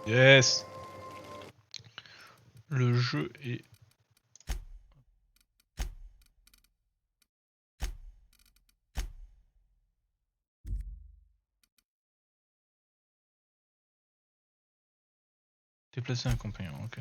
Yes. Le jeu est... Déplacer un compagnon, ok.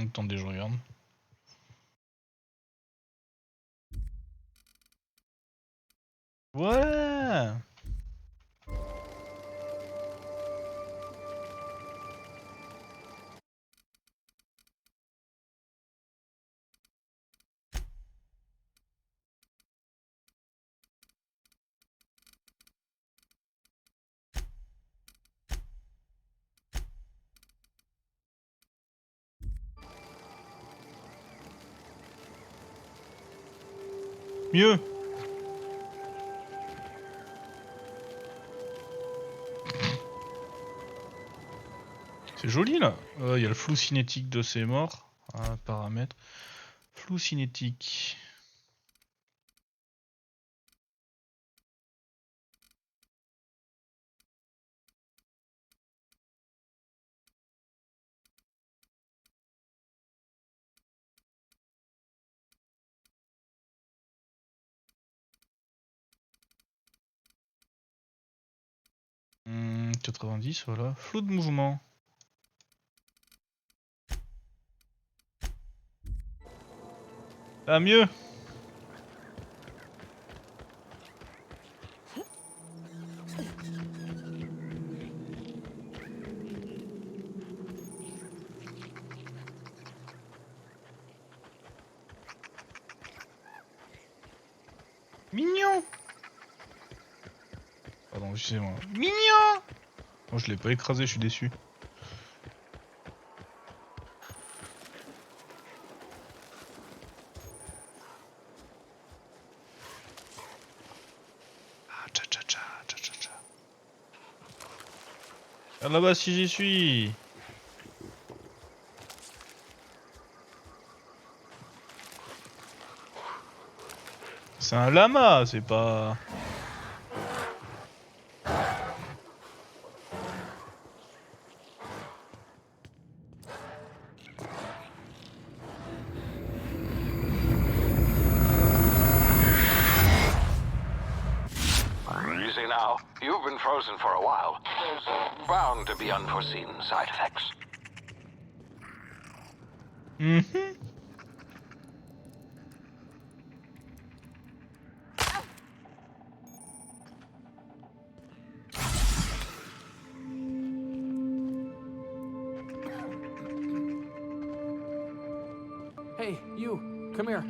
Attendez, je regarde. Ouais. Mieux. C'est joli là. Il y a le flou cinétique de ces morts. Paramètres. Flou cinétique. Hmm, 90, voilà. Flou de mouvement. Ah, mieux. Mignon. Pardon, excusez-moi. Mignon. Bon, je l'ai pas écrasé, je suis déçu. Ah, tcha tcha tcha tcha tcha tcha. Ah, là-bas, si j'y suis. C'est un lama, c'est pas... You see now, you've been frozen for a while. There's bound to be unforeseen side effects. Mhm. Hey, you, come here.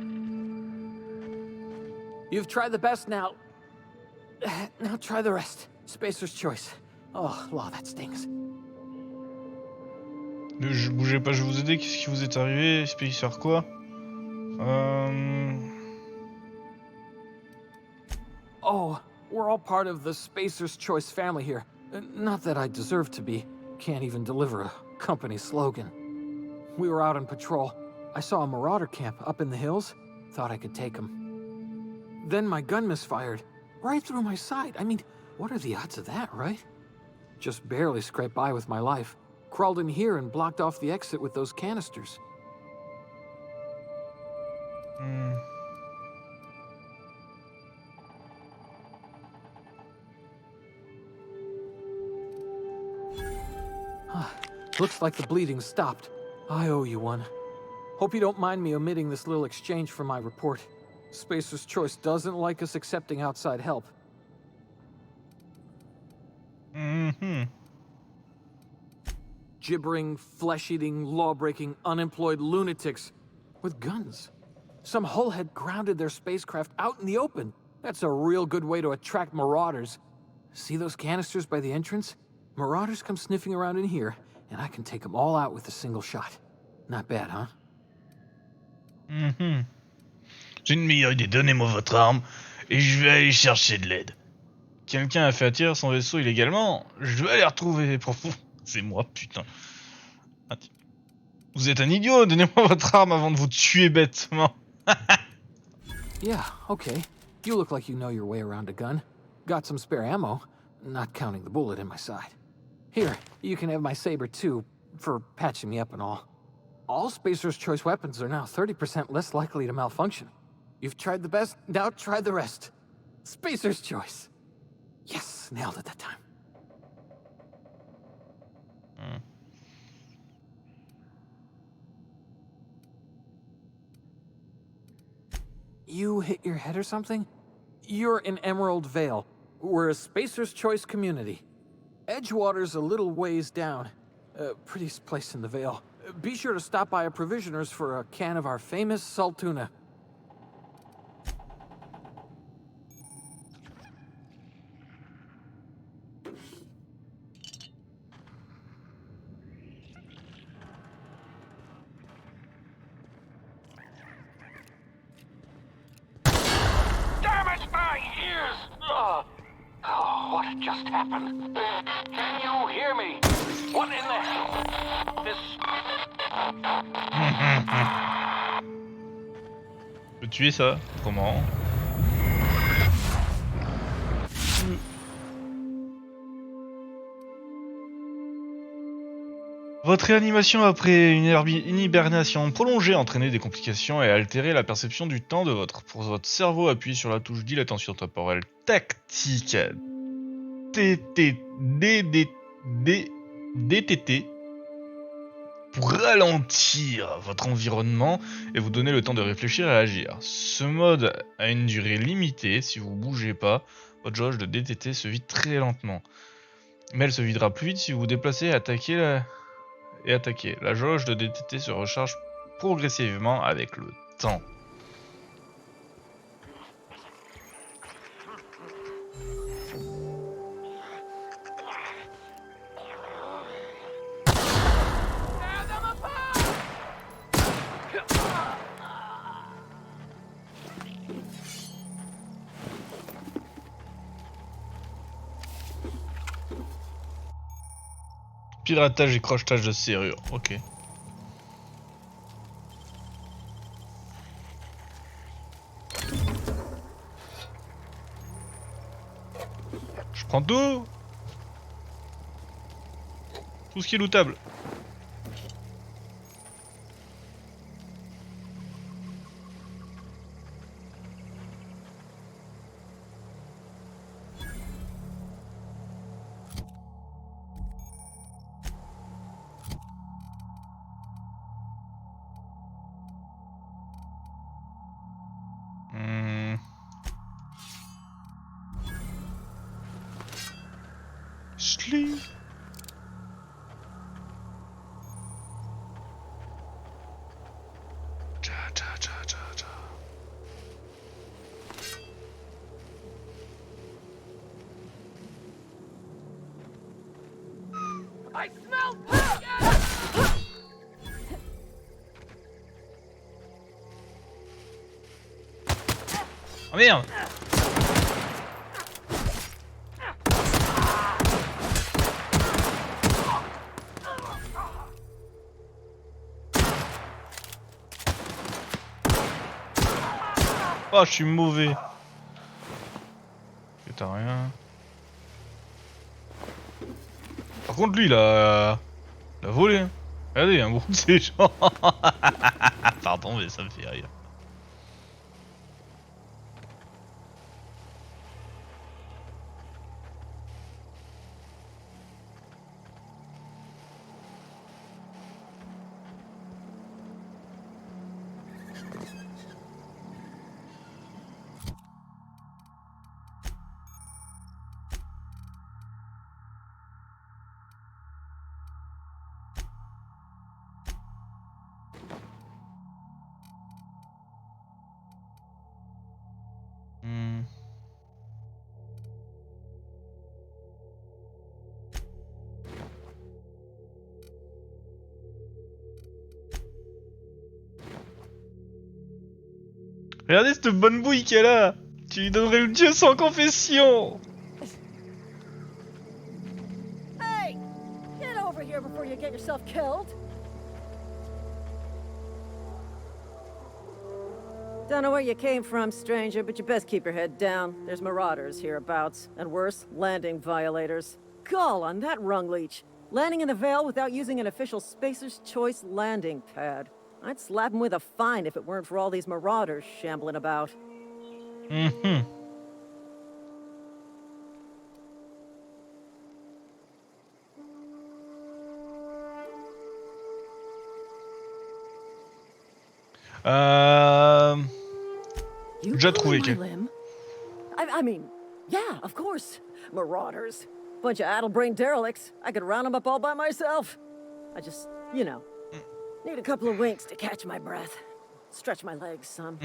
You've tried the best now. Now try the rest. Spacer's choice. Oh, law, that stings. Bougez pas, je vais vous aider. Qu'est-ce qui vous est arrivé? Spécial quoi? Oh, we're all part of the Spacer's Choice family here. Not that I deserve to be. Can't even deliver a company slogan. We were out on patrol. I saw a marauder camp up in the hills. Thought I could take him. Then my gun misfired. Right through my side. I mean, what are the odds of that, right? Just barely scraped by with my life. Crawled in here and blocked off the exit with those canisters. Looks like the bleeding stopped. I owe you one. Hope you don't mind me omitting this little exchange from my report. Spacer's Choice doesn't like us accepting outside help. Gibbering, flesh-eating, law-breaking, unemployed lunatics with guns. Some hullhead grounded their spacecraft out in the open. That's a real good way to attract marauders. See those canisters by the entrance? Marauders come sniffing around in here, and I can take them all out with a single shot. Not bad, huh? Mhm. J'ai une meilleure idée, donnez-moi votre arme et je vais aller chercher de l'aide. Quelqu'un a fait attirer son vaisseau illégalement, je vais aller retrouver pour vous. C'est moi, putain. Ah, vous êtes un idiot, donnez-moi votre arme avant de vous tuer bêtement. Yeah, okay. You look like you know your way around a gun. Got some spare ammo, not counting the bullet in my side. Here, you can have my saber too, for patching me up and all. All Spacer's Choice weapons are now 30% less likely to malfunction. You've tried the best, now try the rest. Spacer's Choice. Yes, nailed it that time. Hmm. You hit your head or something? You're in Emerald Vale. We're a Spacer's Choice community. Edgewater's a little ways down. Prettiest place in the Vale. Be sure to stop by a provisioner's for a can of our famous salt tuna. Damn it, my ears! Oh, what just happened? Can you hear me? What in the hell? This... Je peux tuer ça, trop marrant. Votre réanimation après une hibernation prolongée a entraîné des complications et a altéré la perception du temps de pour votre cerveau. Appuyez sur la touche dilatation temporelle tactique DTT pour ralentir votre environnement et vous donner le temps de réfléchir et agir. Ce mode a une durée limitée. Si vous bougez pas, votre jauge de DTT se vide très lentement. Mais elle se videra plus vite si vous vous déplacez et attaquez. La jauge de DTT se recharge progressivement avec le temps. Piratage et crochetage de serrure, ok. Je prends tout ce qui est lootable. Schli. I smell bacon! Oh merde. Oh, je suis mauvais. T'as rien. Par contre, lui, il a volé. Hein. Regardez, un groupe de ces gens. Pardon, mais ça me fait rire. Hmm. Regardez cette bonne bouille qu'elle a. Tu lui donnerais le dieu sans confession. Hey! Get over here before you get yourself killed! Don't know where you came from, stranger, but you best keep your head down. There's marauders hereabouts, and worse, landing violators. Gall on that rung leech. Landing in the Vale without using an official Spacer's Choice landing pad. I'd slap him with a fine if it weren't for all these marauders shambling about. Mhm. You Déjà pulling trouvé my quel. limb? I mean, yeah, of course. Marauders. Bunch of addle-brained derelicts. I could round them up all by myself. I just, you know, need a couple of winks to catch my breath. Stretch my legs some.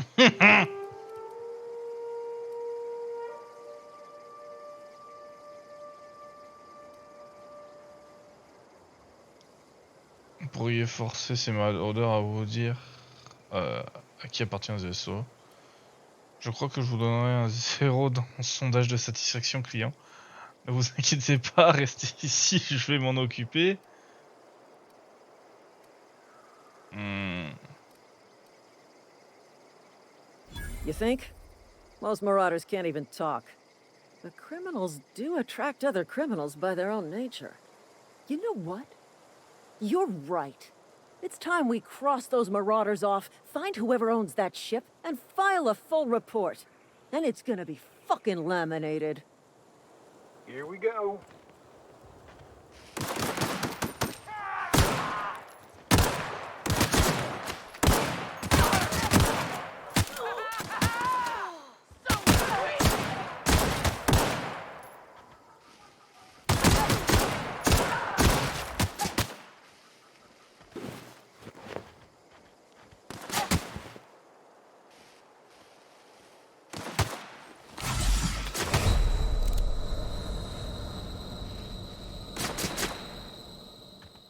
Vous pourriez forcer ces maraudeurs à vous dire à qui appartient ce vaisseau. Je crois que je vous donnerai un 0 dans mon sondage de satisfaction client. Ne vous inquiétez pas, restez ici, je vais m'en occuper. You think? Most marauders can't even talk. But criminals do attract other criminals by their own nature. You know what? You're right. It's time we cross those marauders off, find whoever owns that ship, and file a full report. Then it's gonna be fucking laminated. Here we go.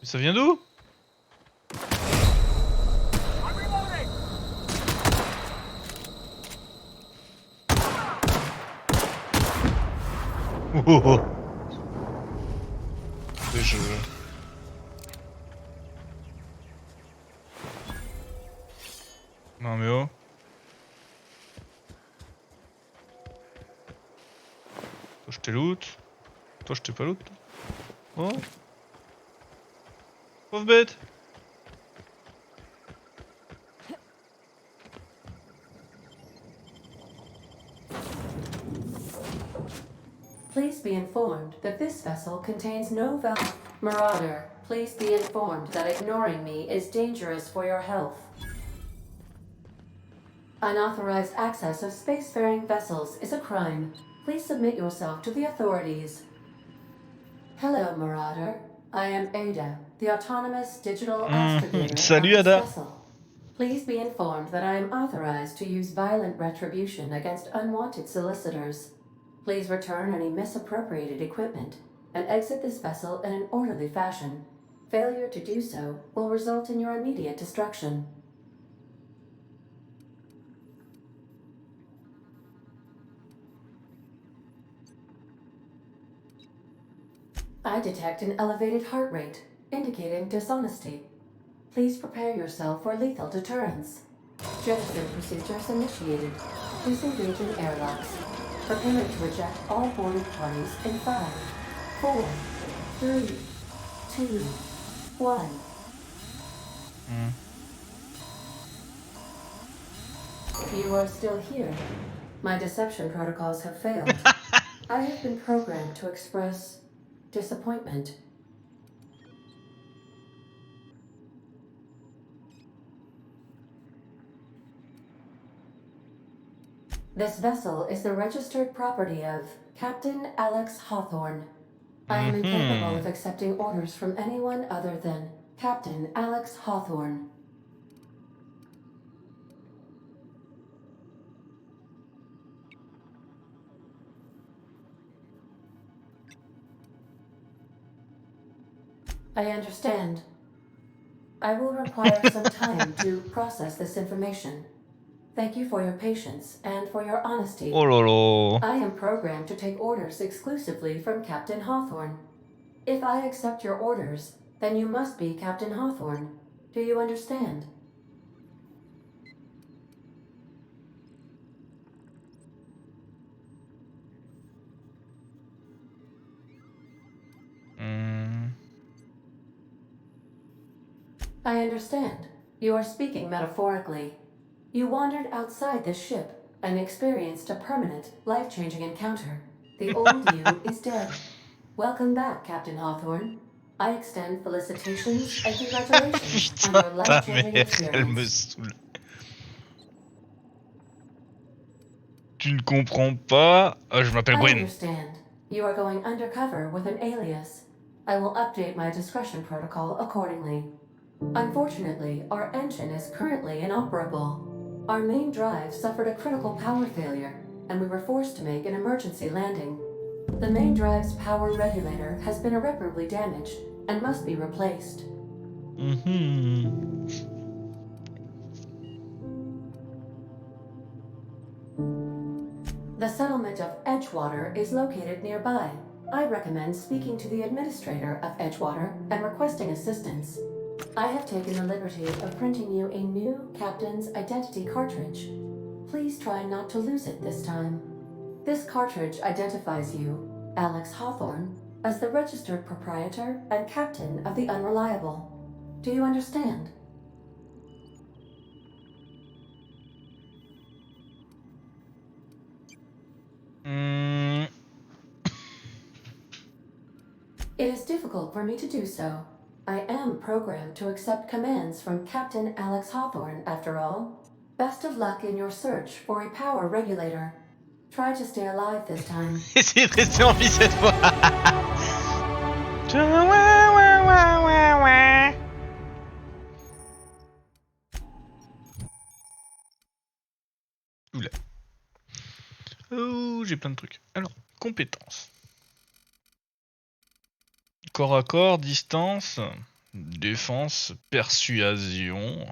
Mais ça vient d'où? I'm reloading. Oh oh oh. Des jeux. Non mais oh. Toi je t'ai loot. Toi je t'ai pas loot. Oh. Pauvre bête. Please be informed that this vessel contains no value. Marauder, please be informed that ignoring me is dangerous for your health. Unauthorized access of spacefaring vessels is a crime. Please submit yourself to the authorities. Hello, Marauder. I am Ada, the autonomous digital astrogator Salut, of this Ada. vessel. Please be informed that I am authorized to use violent retribution against unwanted solicitors. Please return any misappropriated equipment and exit this vessel in an orderly fashion. Failure to do so will result in your immediate destruction. I detect an elevated heart rate, indicating dishonesty. Please prepare yourself for lethal deterrence. Jettison procedures initiated. Disengage in airlocks. Prepare to reject all boarded parties in 5, 4, 3, 2, 1. You are still here. My deception protocols have failed. I have been programmed to express disappointment. This vessel is the registered property of Captain Alex Hawthorne. I am incapable of accepting orders from anyone other than Captain Alex Hawthorne. I understand. I will require some time to process this information. Thank you for your patience and for your honesty. Oh là là. I am programmed to take orders exclusively from Captain Hawthorne. If I accept your orders, then you must be Captain Hawthorne. Do you understand? I understand. You are speaking metaphorically. You wandered outside this ship and experienced a permanent, life-changing encounter. The old you is dead. Welcome back, Captain Hawthorne. I extend felicitations and congratulations on Putain, your ta life-changing mère, elle me experience. saoule. Tu ne comprends pas? Je m'appelle I Gwen. understand. You are going undercover with an alias. I will update my discretion protocol accordingly. Unfortunately, our engine is currently inoperable. Our main drive suffered a critical power failure, and we were forced to make an emergency landing. The main drive's power regulator has been irreparably damaged and must be replaced. The settlement of Edgewater is located nearby. I recommend speaking to the administrator of Edgewater and requesting assistance. I have taken the liberty of printing you a new captain's identity cartridge. Please try not to lose it this time. This cartridge identifies you, Alex Hawthorne, as the registered proprietor and captain of the Unreliable. Do you understand? It is difficult for me to do so. I am programmed to accept commands from Captain Alex Hawthorne, after all. Best of luck in your search for a power regulator. Try to stay alive this time. Essayez de rester en vie cette fois. Oula. Oh, j'ai plein de trucs. Alors, compétences. Corps à corps, distance, défense, persuasion,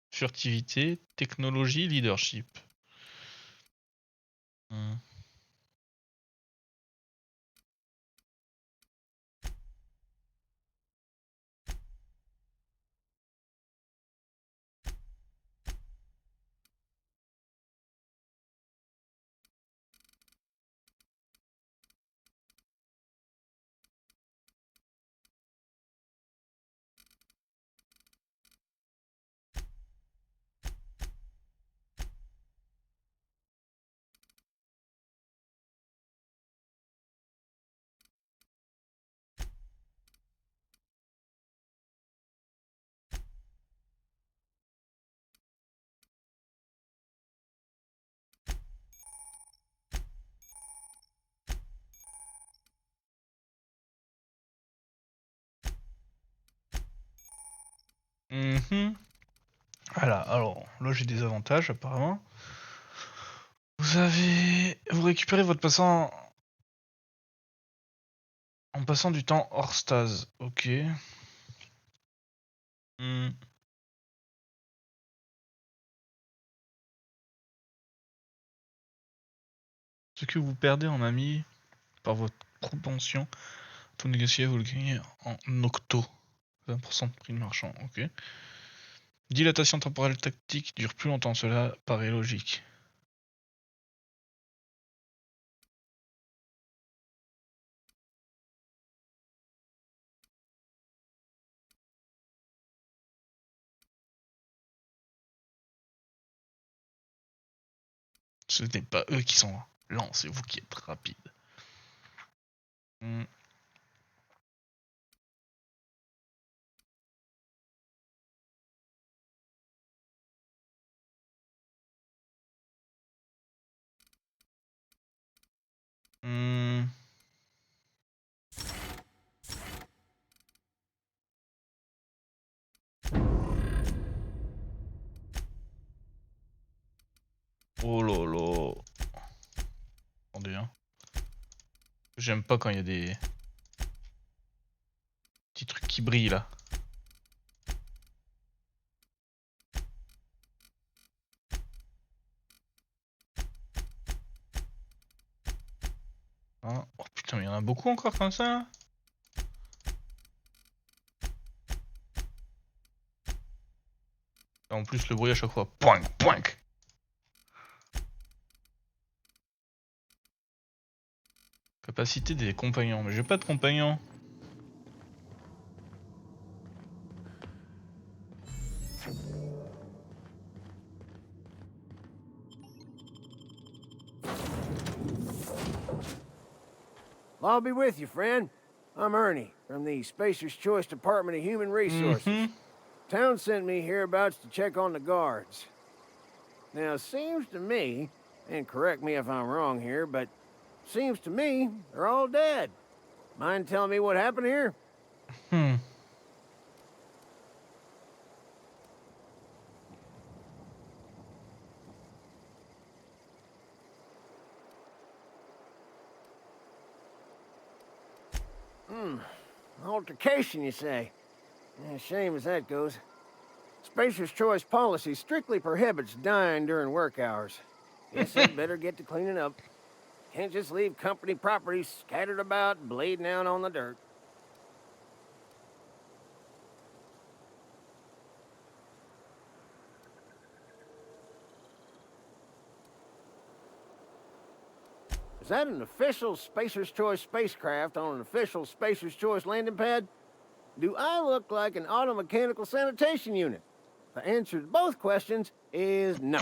furtivité, technologie, leadership. Voilà, alors là j'ai des avantages apparemment. Vous récupérez votre passant en passant du temps hors stase, ok. Ce que vous perdez en ami par votre propension, tout négocier, vous le gagnez en octo. 20% de prix de marchand, ok. Dilatation temporelle tactique dure plus longtemps, cela paraît logique. Ce n'est pas eux qui sont lents, c'est vous qui êtes rapide. Oh là là. Attendez, hein. J'aime pas quand il y a des petits trucs qui brillent là. Hein. Oh putain, mais il y en a beaucoup encore comme ça là. En plus, le bruit à chaque fois. Poink, poink. Capacité des compagnons. Mais j'ai pas de compagnons. I'll be with you, friend. I'm Ernie, from the Spacer's Choice Department of Human Resources. Town sent me hereabouts to check on the guards. Now, it seems to me, and correct me if I'm wrong here, but seems to me they're all dead. Mind telling me what happened here? Hmm. Altercation, you say? Shame as that goes. Spacer's Choice policy strictly prohibits dying during work hours. Guess I'd better get to cleaning up. Can't just leave company property scattered about, bleeding out on the dirt. Is that an official Spacer's Choice spacecraft on an official Spacer's Choice landing pad? Do I look like an automechanical sanitation unit? The answer to both questions is no.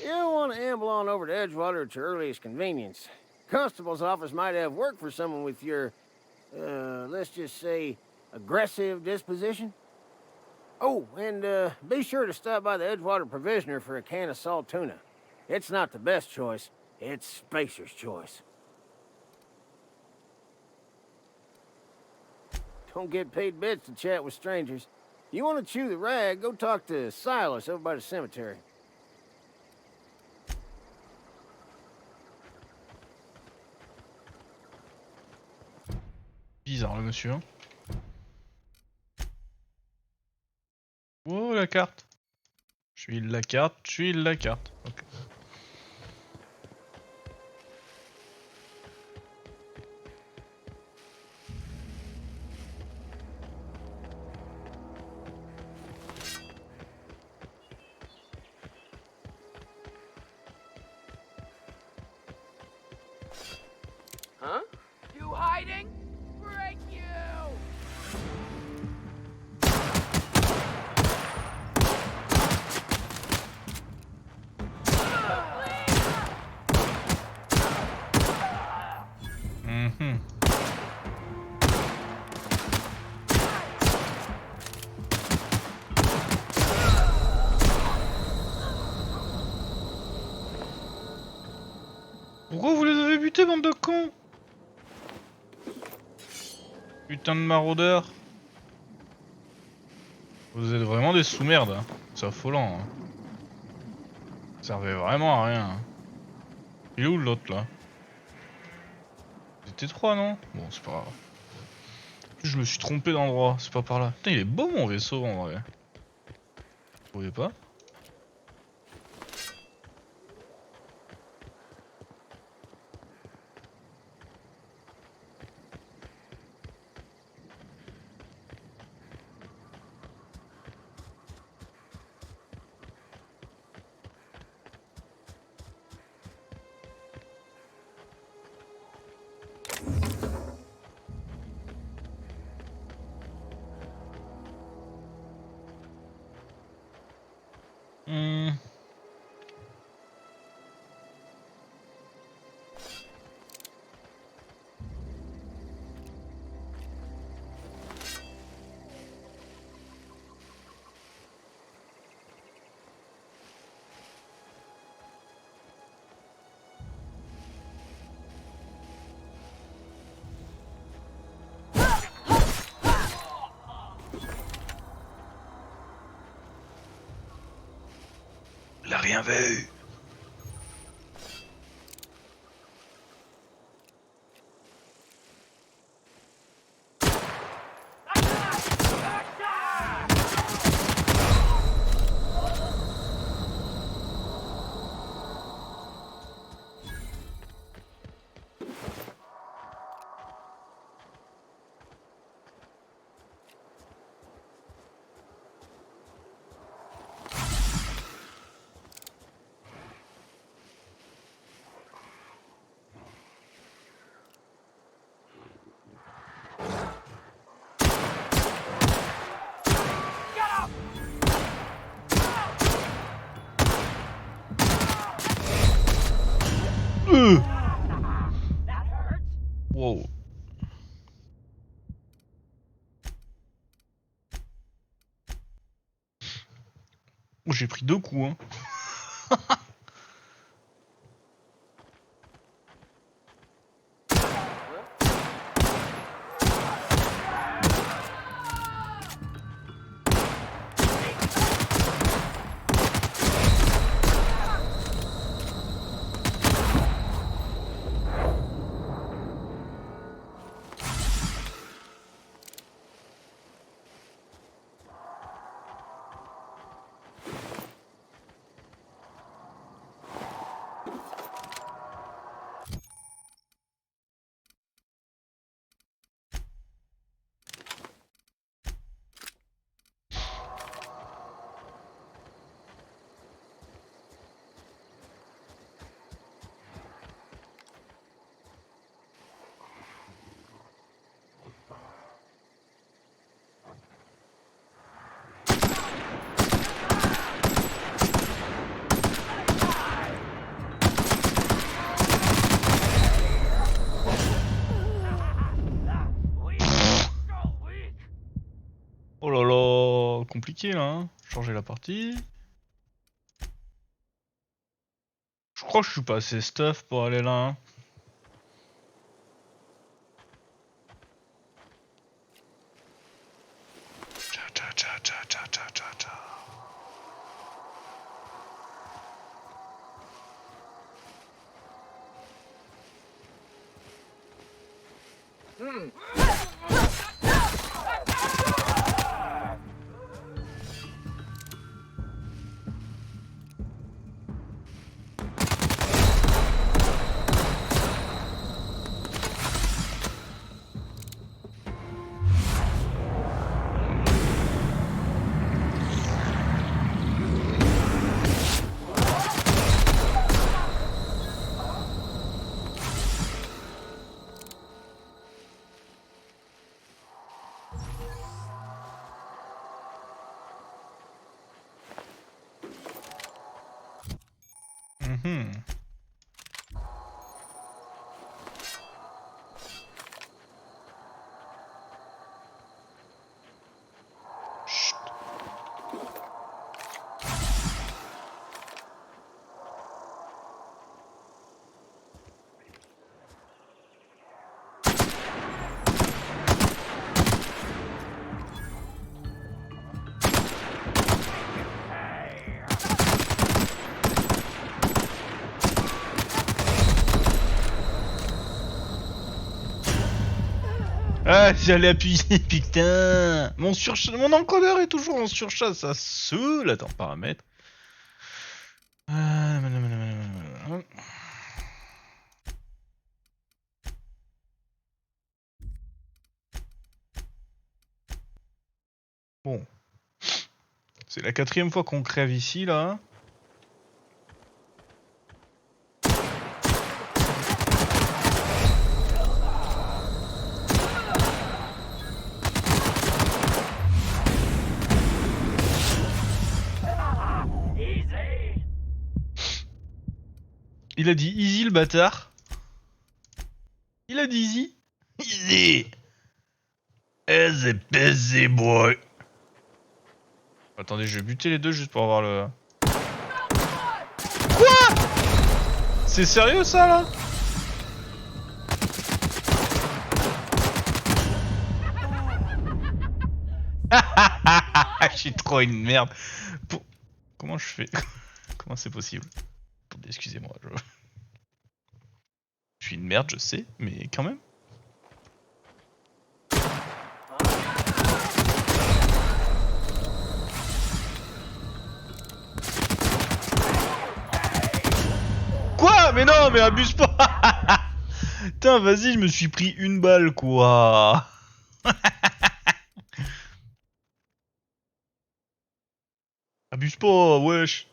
You don't want to amble on over to Edgewater at your earliest convenience. Constable's office might have work for someone with your, let's just say, aggressive disposition. Oh, and be sure to stop by the Edgewater Provisioner for a can of salt tuna. It's not the best choice. It's Spacer's Choice. Don't get paid bits to chat with strangers. You want to chew the rag, go talk to Silas over by the cemetery. Bizarre le monsieur. Hein. Oh la carte. Je suis la carte, je suis la carte. Ok. Huh? You hiding? Break you! Mhm. Pourquoi vous les avez butés, bande de cons? Putain de maraudeurs. Vous êtes vraiment des sous-merdes. Hein. C'est affolant. Hein. Ça servait vraiment à rien. Hein. Il est où l'autre là? C'était trois non? Bon c'est pas grave. En plus, je me suis trompé d'endroit, c'est pas par là. Putain il est beau mon vaisseau en vrai. Vous trouvez pas? Hmm. Il a rien vu. j'ai pris 2 coups, hein. Oh là là, compliqué là, hein. Changer la partie. Je crois que je suis pas assez stuff pour aller là, hein. Tcha tcha tcha tcha tcha tcha tcha tcha. Mhm. Chut. Ah, j'allais appuyer, putain. Mon encodeur est toujours en surcharge, ça saoule. Attends, paramètres. Bon. C'est la 4e fois qu'on crève ici, là. Il a dit easy, le bâtard. Il a dit easy. Easy. Easy peasy, boy. Attendez, je vais buter les deux juste pour avoir le... Quoi? C'est sérieux, ça, là? Je suis trop une merde. Comment je fais? Comment c'est possible? Attendez, excusez-moi. Je suis une merde, je sais, mais quand même. Quoi? Mais non, mais abuse pas. Putain, vas-y, je me suis pris une balle, quoi. Abuse pas, wesh.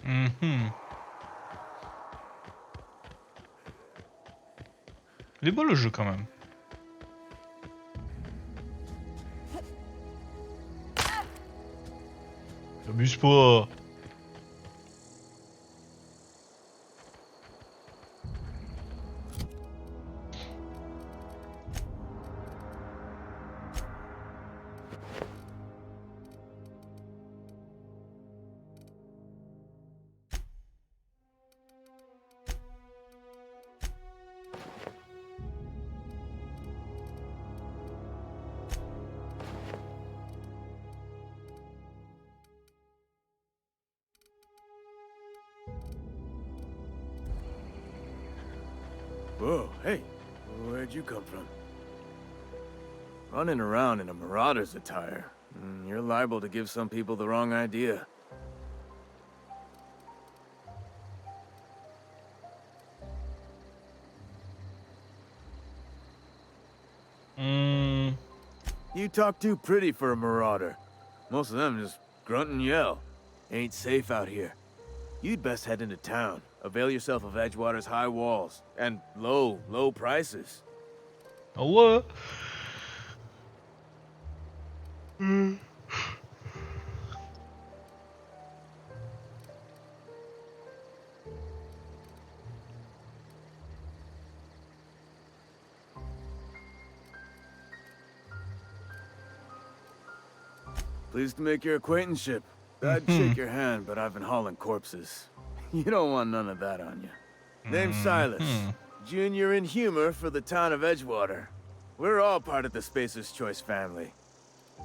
Mhm. Il est beau le jeu quand même. Abuse pas. Whoa, hey, where'd you come from? Running around in a marauder's attire. You're liable to give some people the wrong idea. Hmm. You talk too pretty for a marauder. Most of them just grunt and yell. Ain't safe out here. You'd best head into town. Avail yourself of Edgewater's high walls. And low prices. Ah ouais. Hmm. Pleased to make your acquaintanceship. I'd shake your hand, but I've been hauling corpses. You don't want none of that on you. Name's Silas. Junior in humor for the town of Edgewater. We're all part of the Spacer's Choice family.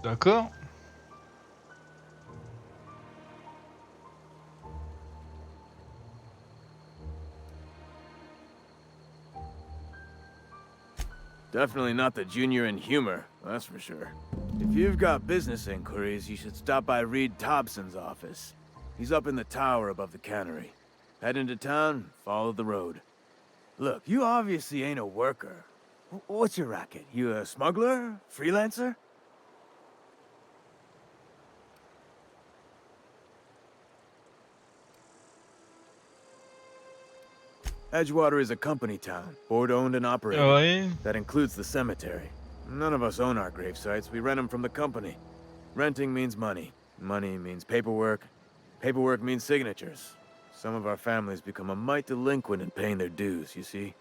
D'accord. Definitely not the junior in humor, that's for sure. If you've got business inquiries, you should stop by Reed Thompson's office. He's up in the tower above the cannery. Head into town, follow the road. Look, you obviously ain't a worker. What's your racket? You a smuggler? Freelancer? Edgewater is a company town, board-owned and operated. Ouais. That includes the cemetery. None of us own our grave sites. We rent them from the company. Renting means money. Money means paperwork. Paperwork means signatures. Some of our families become a mite delinquent in paying their dues, you see?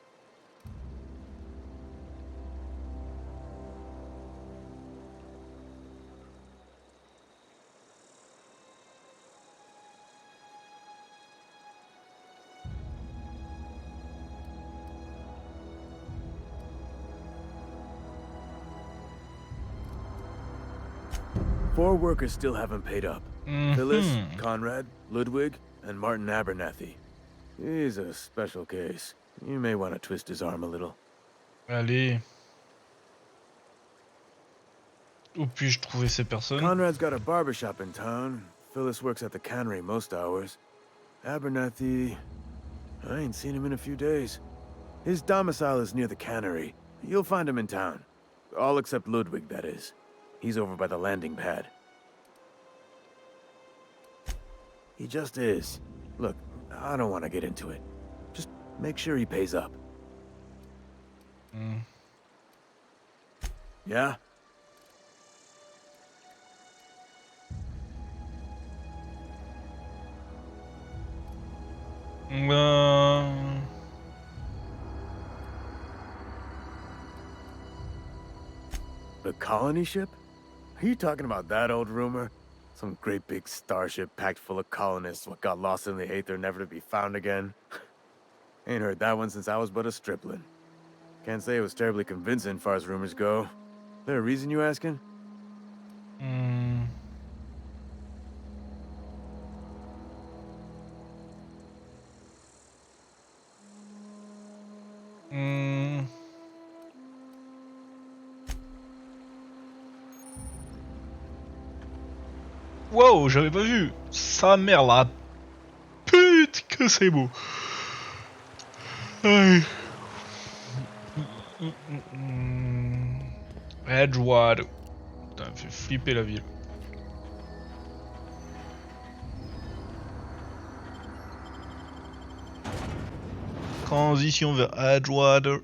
Four workers still haven't paid up. Phyllis, Conrad, Ludwig, and Martin Abernathy. He's a special case. You may want to twist his arm a little. Allez. Où puis-je trouver ces personnes? Conrad's got a barbershop in town. Phyllis works at the cannery most hours. Abernathy... I ain't seen him in a few days. His domicile is near the cannery. You'll find him in town. All except Ludwig, that is. He's over by the landing pad. He just is. Look, I don't want to get into it. Just make sure he pays up. Yeah? The colony ship? Are you talking about that old rumor? Some great big starship packed full of colonists what got lost in the aether never to be found again? Ain't heard that one since I was but a stripling. Can't say it was terribly convincing far as rumors go. There a reason you asking? Wow, j'avais pas vu. Sa mère la pute que c'est beau. Aïe. Edgewater. Putain, fait flipper la ville. Transition vers Edgewater.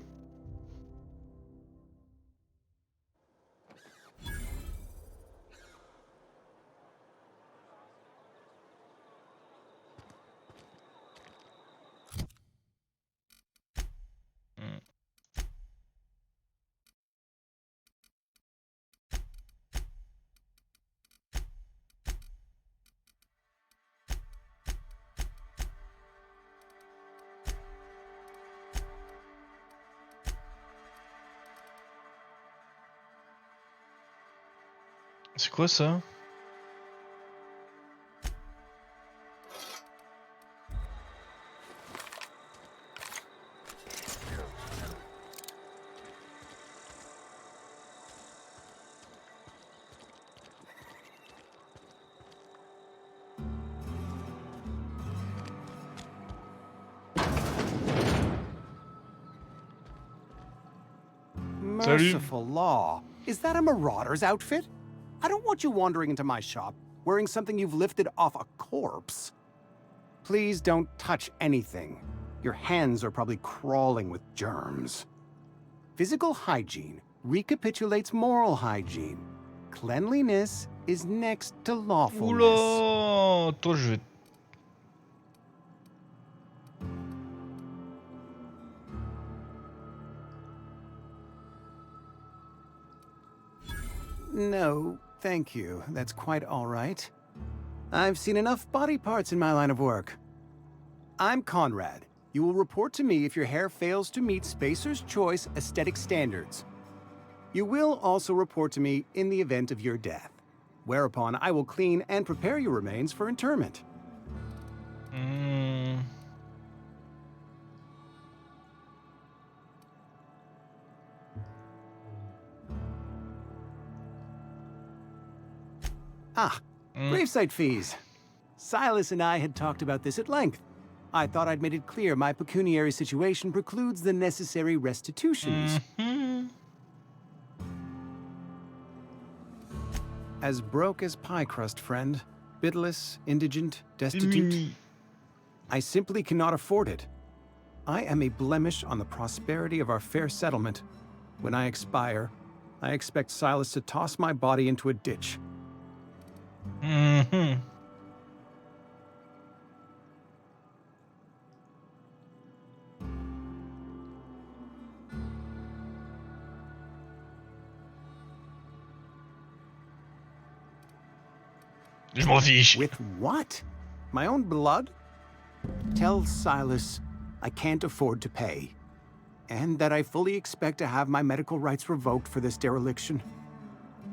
C'est quoi ça? Salut. Merciful law. Is that a marauder's outfit? I don't want you wandering into my shop wearing something you've lifted off a corpse. Please don't touch anything. Your hands are probably crawling with germs. Physical hygiene recapitulates moral hygiene. Cleanliness is next to lawfulness. Oula, toi je vais. No, thank you. That's quite all right. I've seen enough body parts in my line of work. I'm Conrad. You will report to me if your hair fails to meet Spacer's Choice aesthetic standards. You will also report to me in the event of your death, whereupon I will clean and prepare your remains for interment. Gravesite fees. Silas and I had talked about this at length. I thought I'd made it clear my pecuniary situation precludes the necessary restitutions. As broke as pie crust, friend. Bidless, indigent, destitute. I simply cannot afford it. I am a blemish on the prosperity of our fair settlement. When I expire, I expect Silas to toss my body into a ditch. Je m'en fiche. With what? My own blood? Tell Silas I can't afford to pay, and that I fully expect to have my medical rights revoked for this dereliction.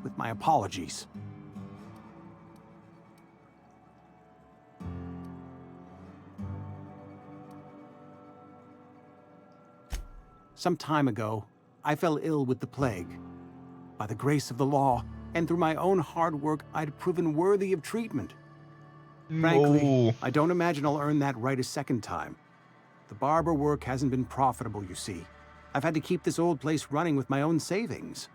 With my apologies. Some time ago, I fell ill with the plague. By the grace of the law, and through my own hard work, I'd proven worthy of treatment. Frankly, I don't imagine I'll earn that right a second time. The barber work hasn't been profitable, you see. I've had to keep this old place running with my own savings.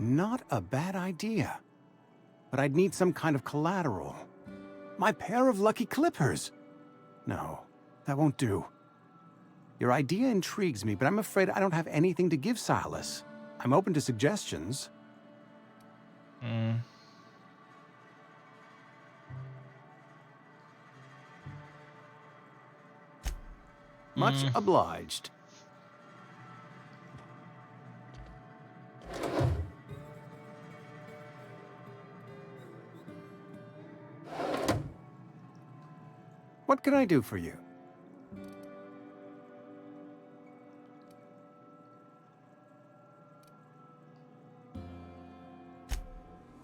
Not a bad idea. But I'd need some kind of collateral. My pair of lucky clippers! No, that won't do. Your idea intrigues me, but I'm afraid I don't have anything to give Silas. I'm open to suggestions. Much obliged. What can I do for you?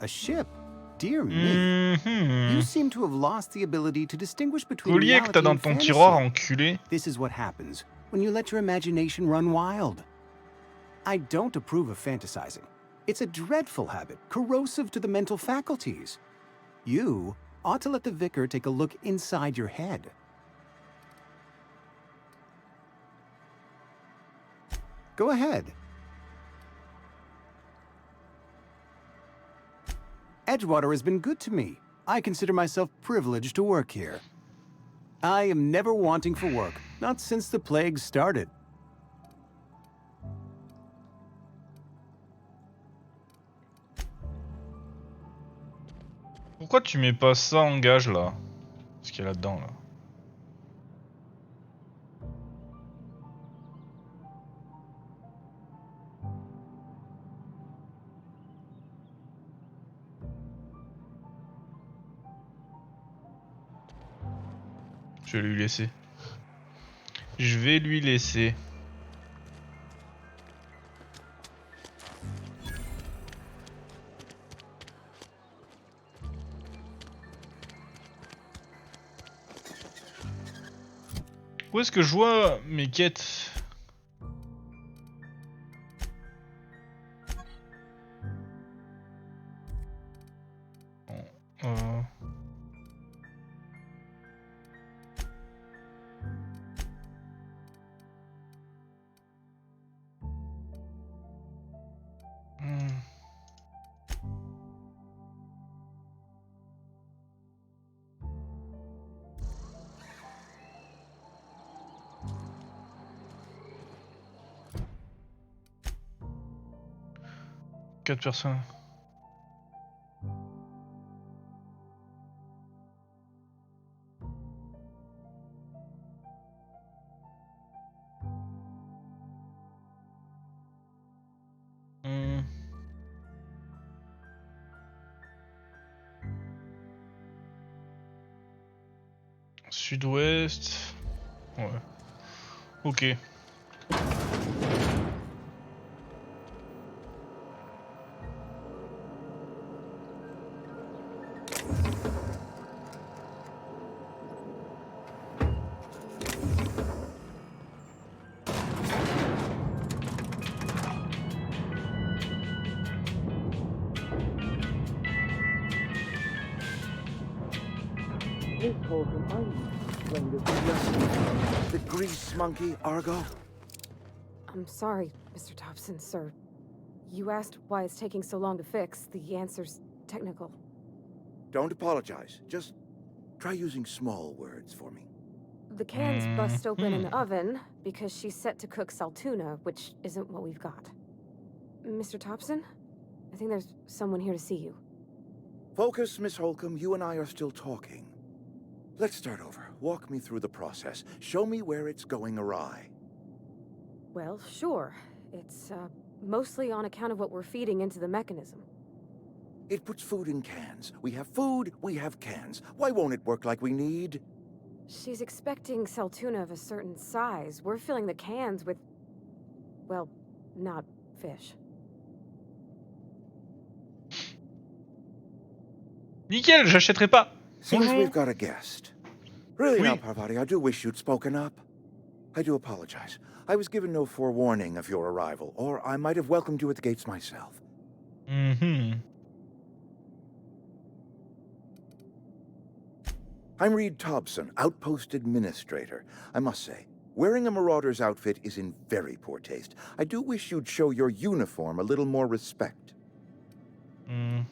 A ship? Dear me. You seem to have lost the ability to distinguish between Collier que t'as reality dans and ton fantasy. tiroir, enculé. This is what happens when you let your imagination run wild. I don't approve of fantasizing. It's a dreadful habit, corrosive to the mental faculties. You ought to let the vicar take a look inside your head. Go ahead. Edgewater has been good to me. I consider myself privileged to work here. I am never wanting for work, not since the plague started. Pourquoi tu mets pas ça en gage là? Ce qu'il y a là-dedans là. Je vais lui laisser. Je vais lui laisser. Où est-ce que je vois mes quêtes? Euh... hmm. Quatre personnes. Hmm. Sud-ouest. Ouais. Ok. The grease monkey, Argo? I'm sorry, Mr. Thompson, sir. You asked why it's taking so long to fix. The answer's technical. Don't apologize. Just try using small words for me. The cans bust open in the oven because she's set to cook saltuna, which isn't what we've got. Mr. Thompson? I think there's someone here to see you. Focus, Miss Holcomb. You and I are still talking. Let's start over. Walk me through the process. Show me where it's going awry. Well, sure. It's, mostly on account of what we're feeding into the mechanism. It puts food in cans. We have food, we have cans. Why won't it work like we need? She's expecting saltuna of a certain size. We're filling the cans with... well, not fish. Nickel, j'achèterai pas. Seems Bonjour. we've got a guest. Really now, Oui. Parvati, I do wish you'd spoken up. I do apologize. I was given no forewarning of your arrival, or I might have welcomed you at the gates myself. Mhm. I'm Reed Thompson, Outpost Administrator. I must say, wearing a marauder's outfit is in very poor taste. I do wish you'd show your uniform a little more respect. Hmm.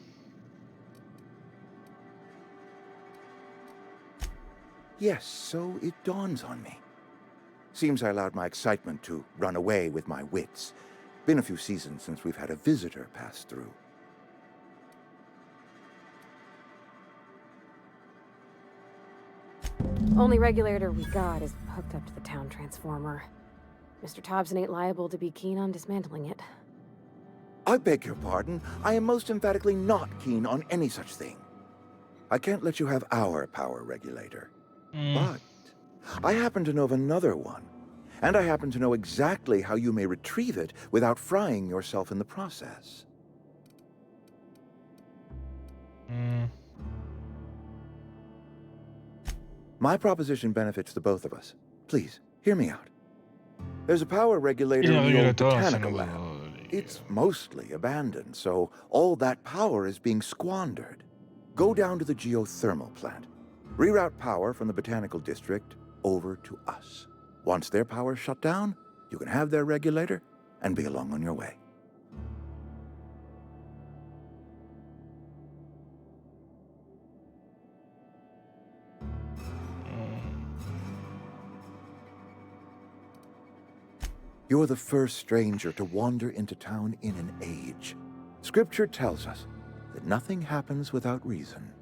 Yes, so it dawns on me. Seems I allowed my excitement to run away with my wits. Been a few seasons since we've had a visitor pass through. Only regulator we got is hooked up to the town transformer. Mr. Thompson ain't liable to be keen on dismantling it. I beg your pardon. I am most emphatically not keen on any such thing. I can't let you have our power regulator. But I happen to know of another one. And I happen to know exactly how you may retrieve it without frying yourself in the process. My proposition benefits the both of us. Please, hear me out. There's a power regulator in the old botanical lab. It's mostly abandoned, so all that power is being squandered. Go down to the geothermal plant. Reroute power from the botanical district over to us. Once their power's shut down, you can have their regulator and be along on your way. You're the first stranger to wander into town in an age. Scripture tells us that nothing happens without reason.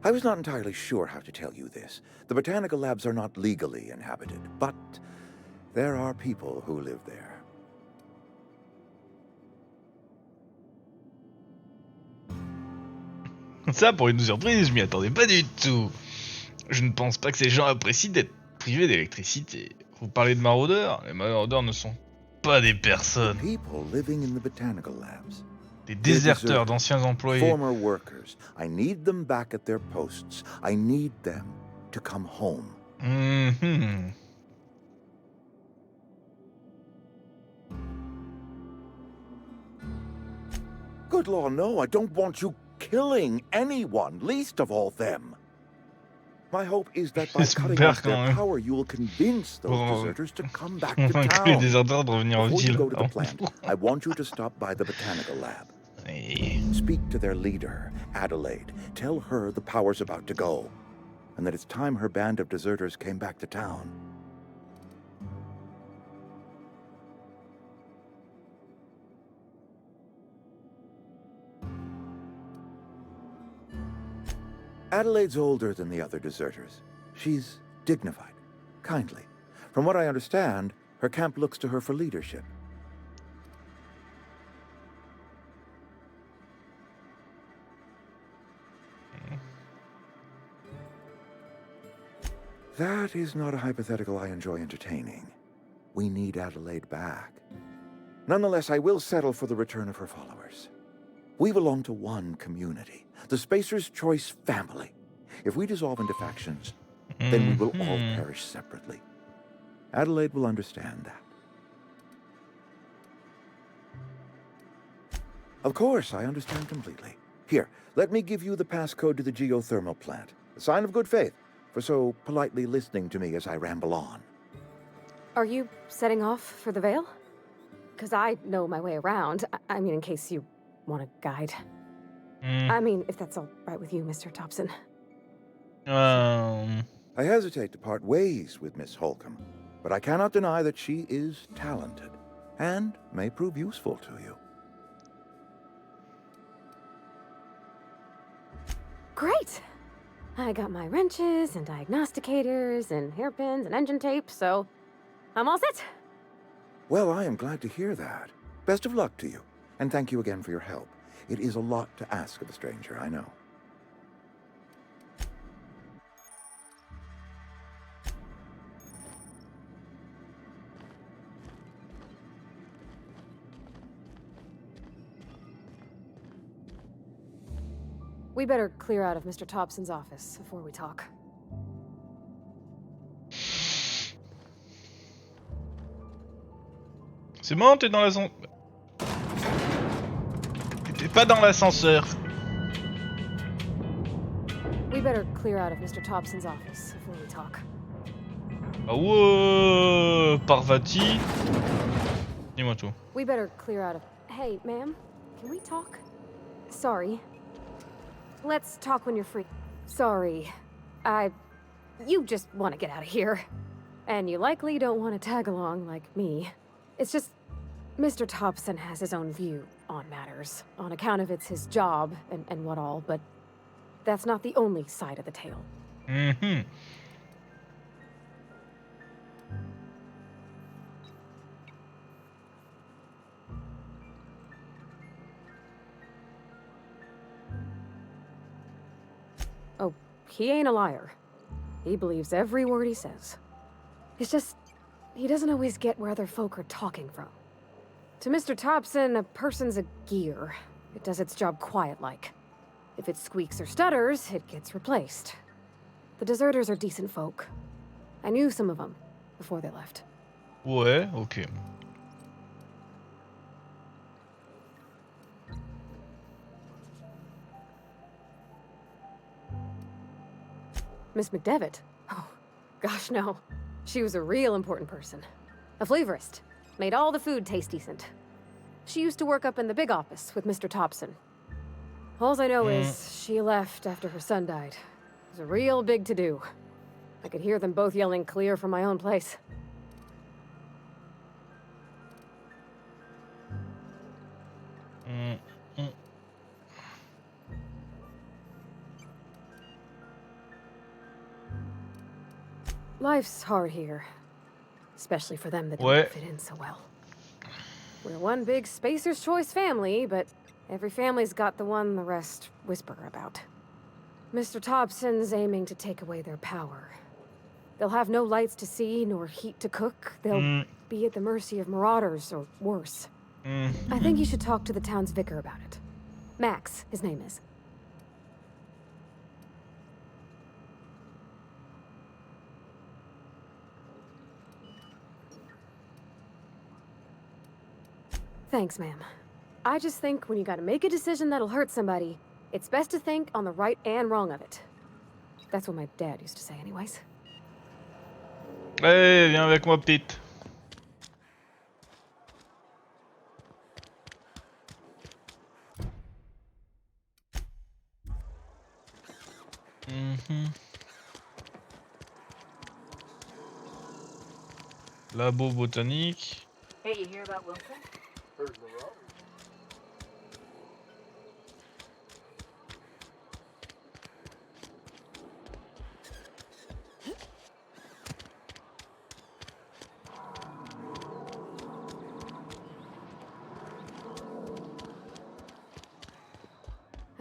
I was not entirely sure how to tell you this. The botanical labs are not legally inhabited, but there are people who live there. Ça, pour une surprise, je m'y attendais pas du tout. Je ne pense pas que ces gens apprécient d'être privés d'électricité. Vous parlez de maraudeurs? Les maraudeurs ne sont pas des personnes. People living in the botanical labs. Des déserteurs, d'anciens employés. Former workers. I need them back at their posts. I need them to come home. Good law, no, I don't want you killing anyone, least of all them. My hope is that by cutting off their power, you will convince those deserters to come back to town. Les déserteurs de revenir Before you utile. go to the plant, I want you to stop by the botanical lab. Speak to their leader, Adelaide. Tell her the power's about to go, and that it's time her band of deserters came back to town. Adelaide's older than the other deserters. She's dignified, kindly. From what I understand, her camp looks to her for leadership. That is not a hypothetical I enjoy entertaining. We need Adelaide back. Nonetheless, I will settle for the return of her followers. We belong to one community, the Spacer's Choice family. If we dissolve into factions, then we will all perish separately. Adelaide will understand that. Of course, I understand completely. Here, let me give you the passcode to the geothermal plant. A sign of good faith, for so politely listening to me as I ramble on. Are you setting off for the Vale? Because I know my way around. I mean, in case you want a guide. I mean, if that's all right with you, Mr. Thompson. I hesitate to part ways with Miss Holcomb, but I cannot deny that she is talented and may prove useful to you. Great! I got my wrenches and diagnosticators and hairpins and engine tape, so I'm all set. Well, I am glad to hear that. Best of luck to you, and thank you again for your help. It is a lot to ask of a stranger, I know. We better clear out of Mr. Thompson's office before we talk. C'est bon, t'es dans l'ascenseur. T'es pas dans l'ascenseur. We better clear out of Mr. Thompson's office before we talk. Ah ouais, Parvati. Dis-moi tout. We better clear out of... Hey, ma'am, can we talk? Sorry. Let's talk when you're free. Sorry. You just want to get out of here. And you likely don't want to tag along like me. It's just... Mr. Thompson has his own view on matters. On account of it's his job and what all, but... That's not the only side of the tale. Mm-hmm. Oh, he ain't a liar. He believes every word he says. It's just, he doesn't always get where other folk are talking from. To Mr. Thompson, a person's a gear. It does its job quiet-like. If it squeaks or stutters, it gets replaced. The deserters are decent folk. I knew some of them before they left. Ouais, ok. Miss McDevitt? Oh, gosh, no. She was a real important person. A flavorist. Made all the food taste decent. She used to work up in the big office with Mr. Thompson. All I know is she left after her son died. It was a real big to-do. I could hear them both yelling clear from my own place. Life's hard here. Especially for them that don't fit in so well. We're one big Spacer's Choice family, but every family's got the one the rest whisper about. Mr. Thompson's aiming to take away their power. They'll have no lights to see, nor heat to cook. They'll be at the mercy of marauders, or worse. I think you should talk to the town's vicar about it. Max, his name is. Thanks, ma'am. I just think when you gotta make a decision that'll hurt somebody, it's best to think on the right and wrong of it. That's what my dad used to say anyways. Allez, viens avec moi, petite. Labo botanique. Hey, you hear about Wilson? Heard the road.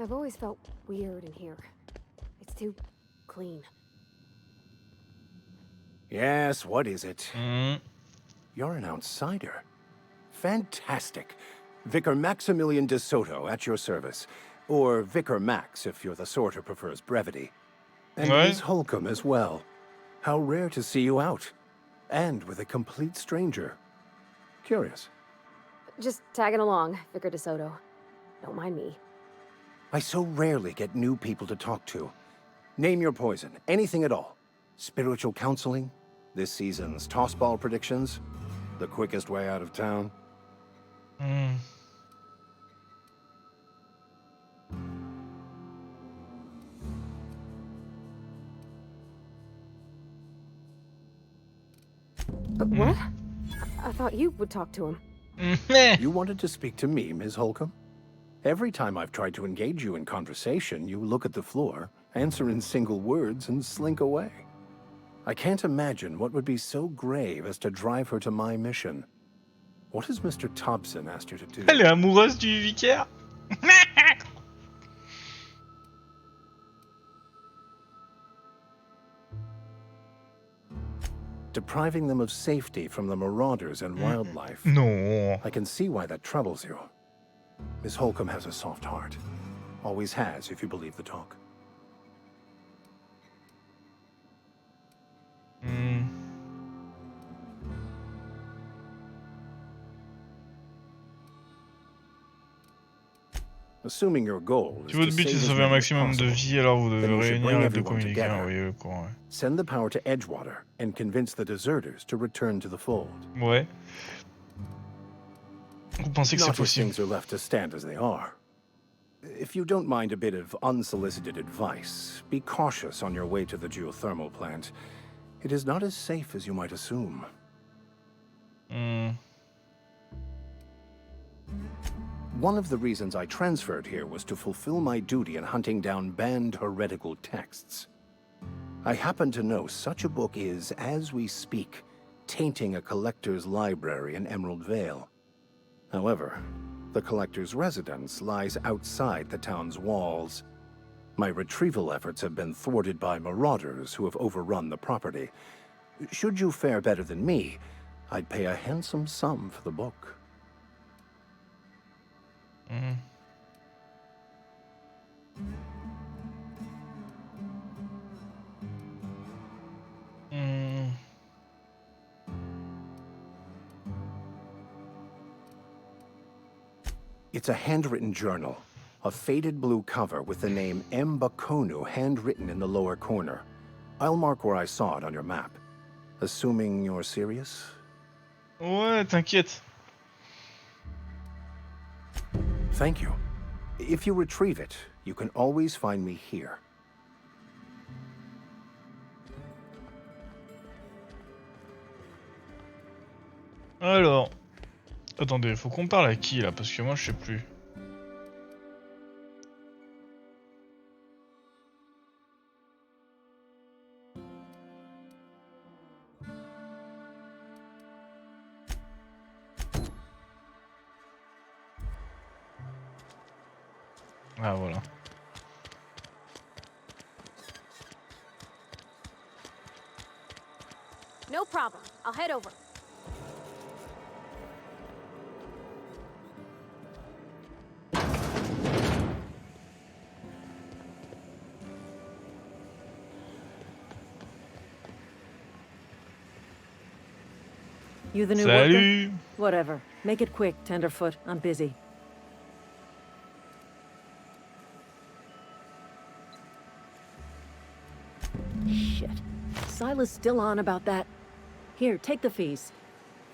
I've always felt weird in here. It's too clean. Yes, what is it? You're an outsider. Fantastic. Vicar Maximilian de Soto at your service. Or Vicar Max if you're the sort who prefers brevity. And Miss Holcomb as well. How rare to see you out. And with a complete stranger. Curious. Just tagging along, Vicar de Soto. Don't mind me. I so rarely get new people to talk to. Name your poison, anything at all. Spiritual counseling, this season's tossball predictions, the quickest way out of town. What? I thought you would talk to him. You wanted to speak to me, Ms. Holcomb? Every time I've tried to engage you in conversation, you look at the floor, answer in single words, and slink away. I can't imagine what would be so grave as to drive her to my mission. What has Mr. Thompson asked you to do? Elle est amoureuse du vicaire. Depriving them of safety from the marauders and wildlife. Non. I can see why that troubles you. Miss Holcomb has a soft heart. Always has, if you believe the talk. Assuming your goal is Si votre but est de sauver un maximum de vie, alors vous devez réunir les deux communicants. Oui, le courant, ouais. Send the power to Edgewater and convince the deserters to return to the fold. Ouais. Vous pensez que c'est possible? Things are left to stand as they are. If you don't mind a bit of unsolicited advice, be cautious on your way to the geothermal plant. It is not as safe as you might assume. One of the reasons I transferred here was to fulfill my duty in hunting down banned heretical texts. I happen to know such a book is, as we speak, tainting a collector's library in Emerald Vale. However, the collector's residence lies outside the town's walls. My retrieval efforts have been thwarted by marauders who have overrun the property. Should you fare better than me, I'd pay a handsome sum for the book. It's a handwritten journal. A faded blue cover with the name M. Bakonu handwritten in the lower corner. I'll mark where I saw it on your map. Assuming you're serious? Ouais, t'inquiète. Thank you. If you retrieve it, you can always find me here. Alors, attendez, faut qu'on parle à qui là, parce que moi je sais plus. Ah voilà. No problem. I'll head over. You the new worker? Salut! Whatever. Make it quick, Tenderfoot. I'm busy. Shit. Silas still on about that. Here, take the fees.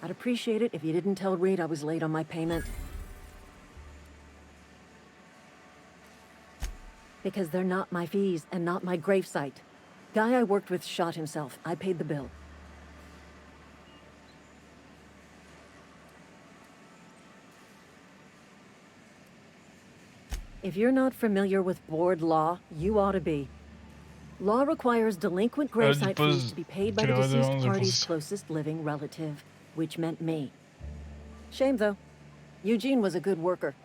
I'd appreciate it if you didn't tell Reed I was late on my payment. Because they're not my fees and not my gravesite. Guy I worked with shot himself. I paid the bill. If you're not familiar with board law, you ought to be. Law requires delinquent gravesite fees to be paid by the deceased party's closest living relative, which meant me. Shame, though. Eugene was a good worker.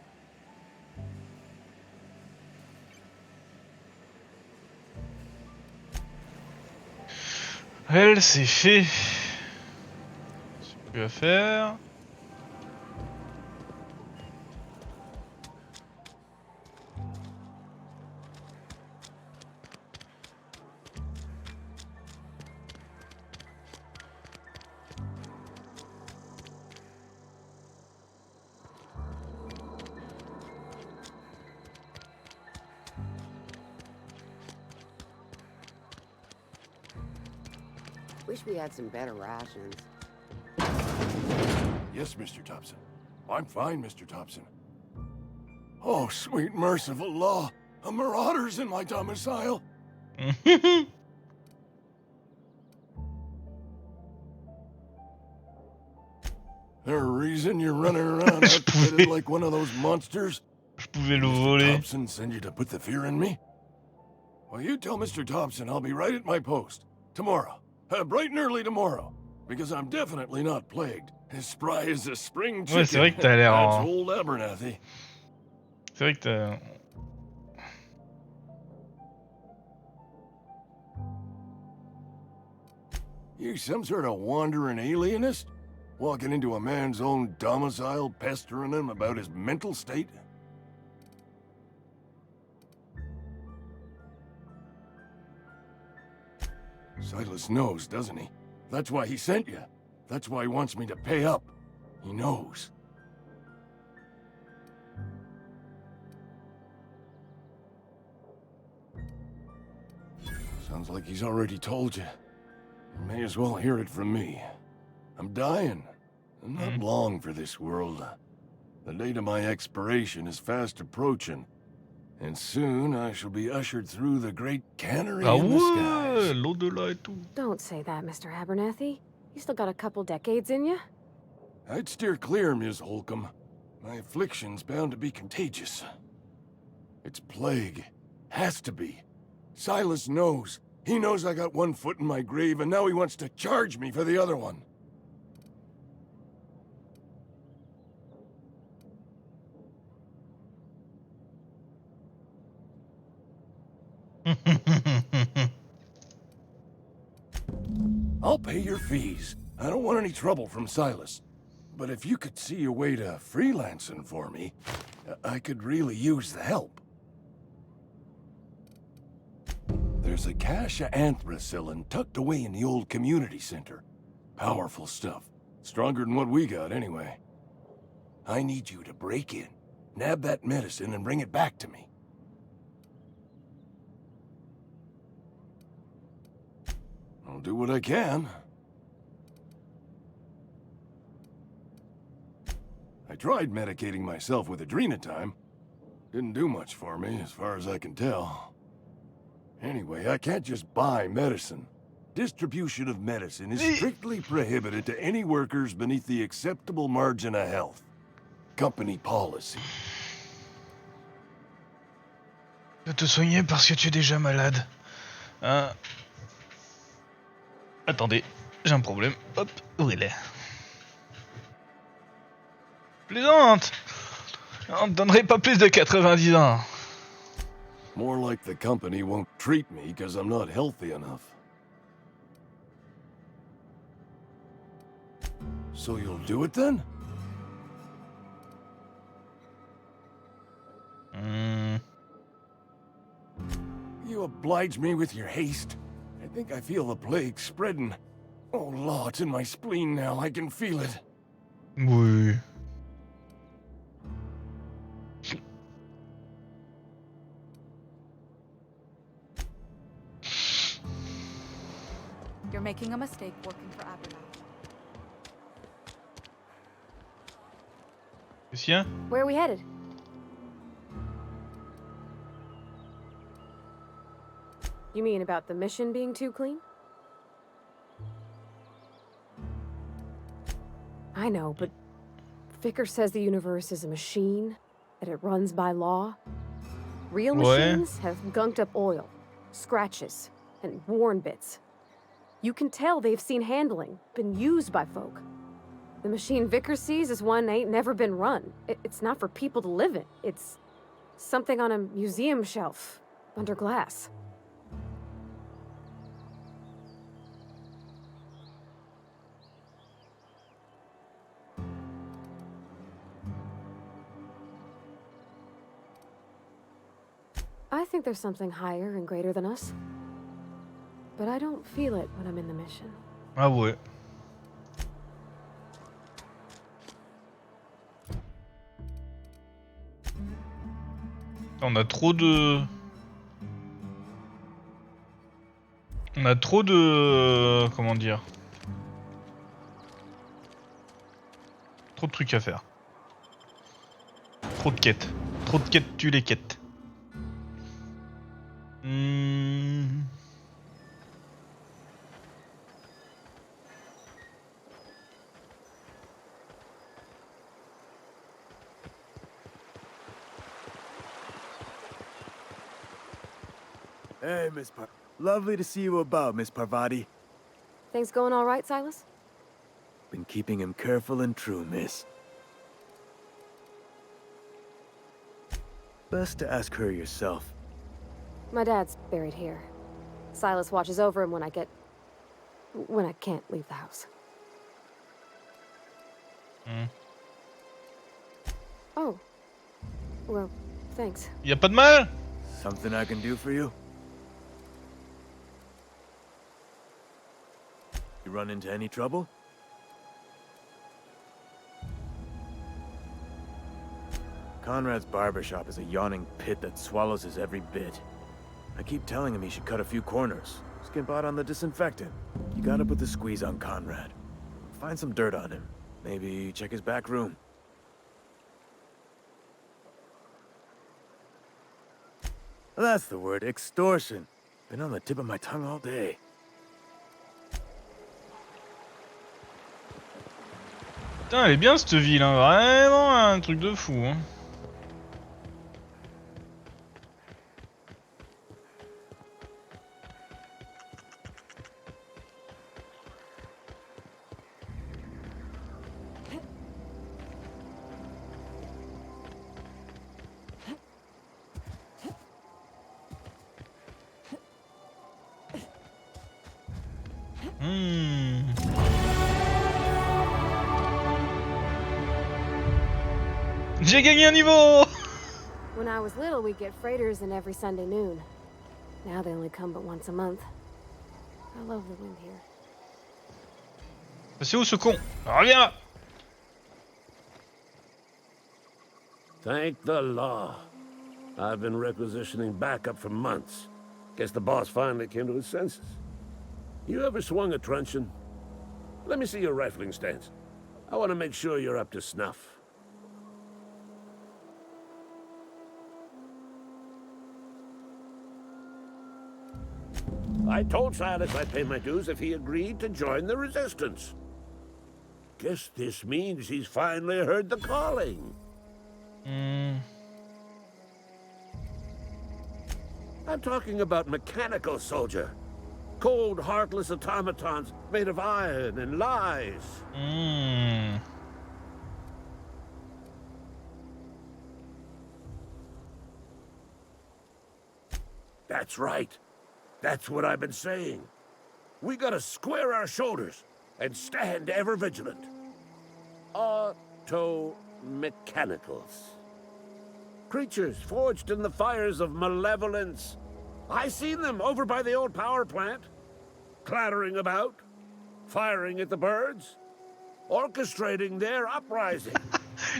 Elle, c'est fait. C'est plus à faire. Wish we had some better rations. Yes, Mr. Thompson. I'm fine, Mr. Thompson. Oh, sweet merciful law. A marauder's in my domicile. There a reason you're running around outfitted like one of those monsters? Je pouvais le Mr. voler. Thompson send you to put the fear in me? Well, you tell Mr. Thompson I'll be right at my post. Tomorrow. Bright and early tomorrow. Because I'm definitely not plagued. As spry as a spring chicken. Ouais, c'est vrai que t'as l'air That's en... old Abernathy. C'est vrai que t'as... You some sort of wandering alienist? Walking into a man's own domicile, pestering him about his mental state? Silas knows, doesn't he? That's why he sent you. That's why he wants me to pay up. He knows. Sounds like he's already told you. You may as well hear it from me. I'm dying. I'm not long for this world. The date of my expiration is fast approaching. And soon I shall be ushered through the great cannery Ah in the ouais, skies. l'au-delà et tout. Don't say that, Mr. Abernathy. You still got a couple decades in you. I'd steer clear, Ms. Holcomb. My affliction's bound to be contagious. It's plague. Has to be. Silas knows. He knows I got one foot in my grave, and now he wants to charge me for the other one. I'll pay your fees. I don't want any trouble from Silas. But if you could see a way to freelancing for me, I could really use the help. There's a cache of anthracillin tucked away in the old community center. Powerful stuff. Stronger than what we got, anyway. I need you to break in, nab that medicine, and bring it back to me. I'll do what I can. I tried medicating myself with adrenatime. Didn't do much for me, as far as I can tell. Anyway, I can't just buy medicine. Distribution of medicine is strictly prohibited to any workers beneath the acceptable margin of health. Company policy. De te soigner parce que tu es déjà malade. Hein? Attendez, j'ai un problème. Hop, où il est? Plaisante! On ne donnerait pas plus de 90 ans. More like the company won't treat me because I'm not healthy enough. So you'll do it then? You oblige me with your haste. I think I feel the plague spreading. Oh, Law, it's in my spleen now. I can feel it. Oui. You're making a mistake working for Abernathy. Qu'est-ce qu'il y a? Where are we headed? You mean about the mission being too clean? I know, but Vicker says the universe is a machine, that it runs by law. Real machines have gunked up oil, scratches, and worn bits. You can tell they've seen handling, been used by folk. The machine Vicker sees is one ain't never been run. It's not for people to live in. It's something on a museum shelf, under glass. I think there's something higher and greater than us. But I don't feel it when I'm in the mission. Ah ouais. On a trop de... Comment dire? Trop de trucs à faire. Trop de quêtes. Trop de quêtes tuent les quêtes. Hey, Lovely to see you about, Miss Parvati. Things going all right, Silas? Been keeping him careful and true, miss. Best to ask her yourself. My dad's buried here. Silas watches over him when I can't leave the house. Oh. Well, thanks. Y a pas de mal? Something I can do for you? You run into any trouble? Conrad's barbershop is a yawning pit that swallows his every bit. I keep telling him he should cut a few corners. Skimp out on the disinfectant. You gotta put the squeeze on Conrad. Find some dirt on him. Maybe check his back room. That's the word, extortion. Been on the tip of my tongue all day. Putain, elle est bien cette ville, hein. Vraiment un truc de fou. Hein. J'ai gagné un niveau! When I was little, we'd get freighters in every Sunday noon. Now they only come but once a month. I love the wind here. C'est où ce con? Reviens là! Thank the law. I've been requisitioning backup for months. Guess the boss finally came to his senses. You ever swung a truncheon? Let me see your rifling stance. I want to make sure you're up to snuff. I told Silas I'd pay my dues if he agreed to join the resistance. Guess this means he's finally heard the calling. I'm talking about mechanical soldier. Cold, heartless automatons made of iron and lies. That's right. That's what I've been saying. We gotta square our shoulders and stand ever vigilant. Auto-mechanicals. Creatures forged in the fires of malevolence. I seen them over by the old power plant. Clattering about, firing at the birds, orchestrating their uprising.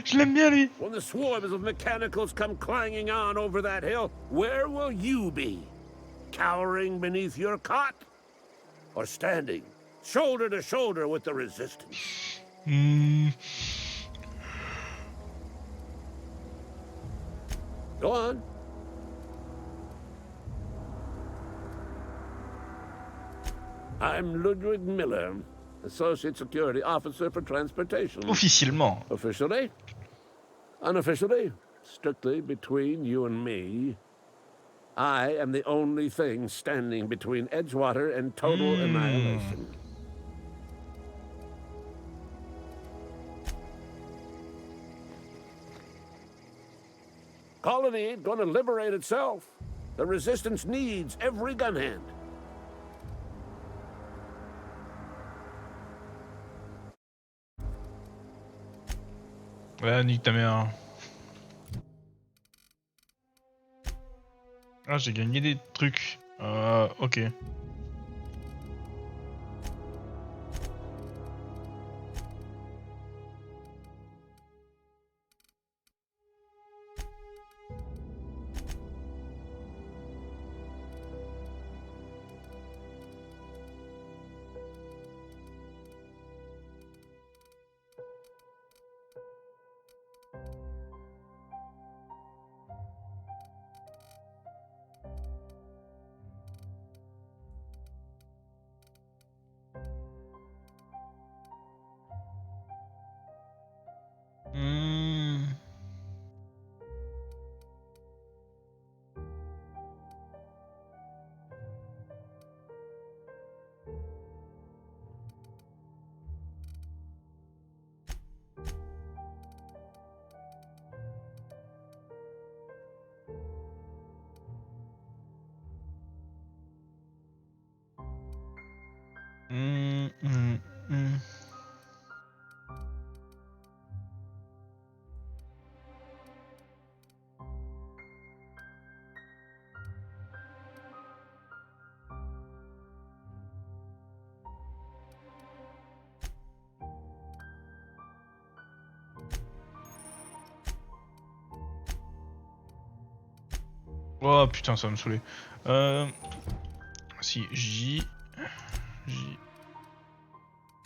Je l'aime bien, lui. When the swarms of mechanicals come clanging on over that hill, where will you be? Cowering beneath your cot? Or standing, shoulder to shoulder with the resistance? Go on. I'm Ludwig Miller, Associate Security Officer for Transportation. Officiellement. Officially? Unofficially? Strictly between you and me. I am the only thing standing between Edgewater and total annihilation. Colony ain't gonna liberate itself. The Resistance needs every gun hand. Ouais, nique ta mère. Ah, j'ai gagné des trucs. Ok. Oh putain, ça va me saouler. Si, J.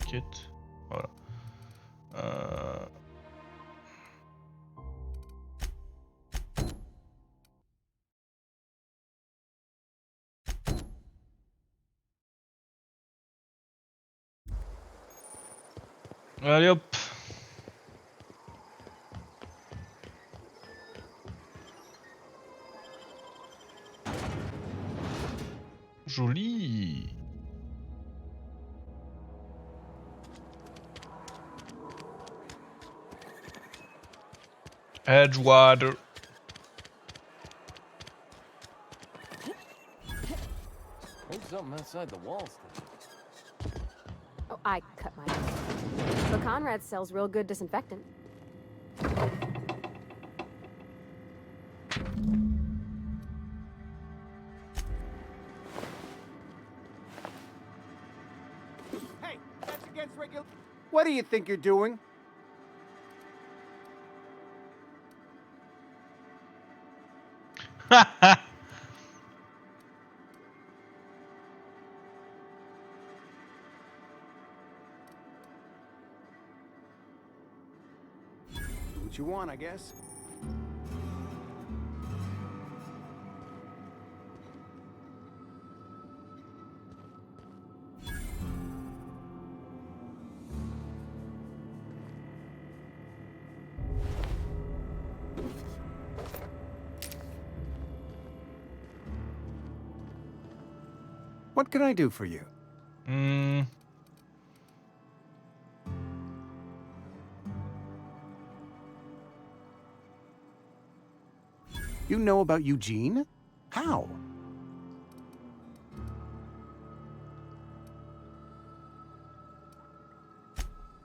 Quête. Voilà. Allez hop. Joli. Edgewater. There's something outside the walls. Oh, I cut mine. But Conrad sells real good disinfectant. Hey, that's against regular. What do you think you're doing? Do what you want, I guess. What can I do for you? You know about Eugene? How?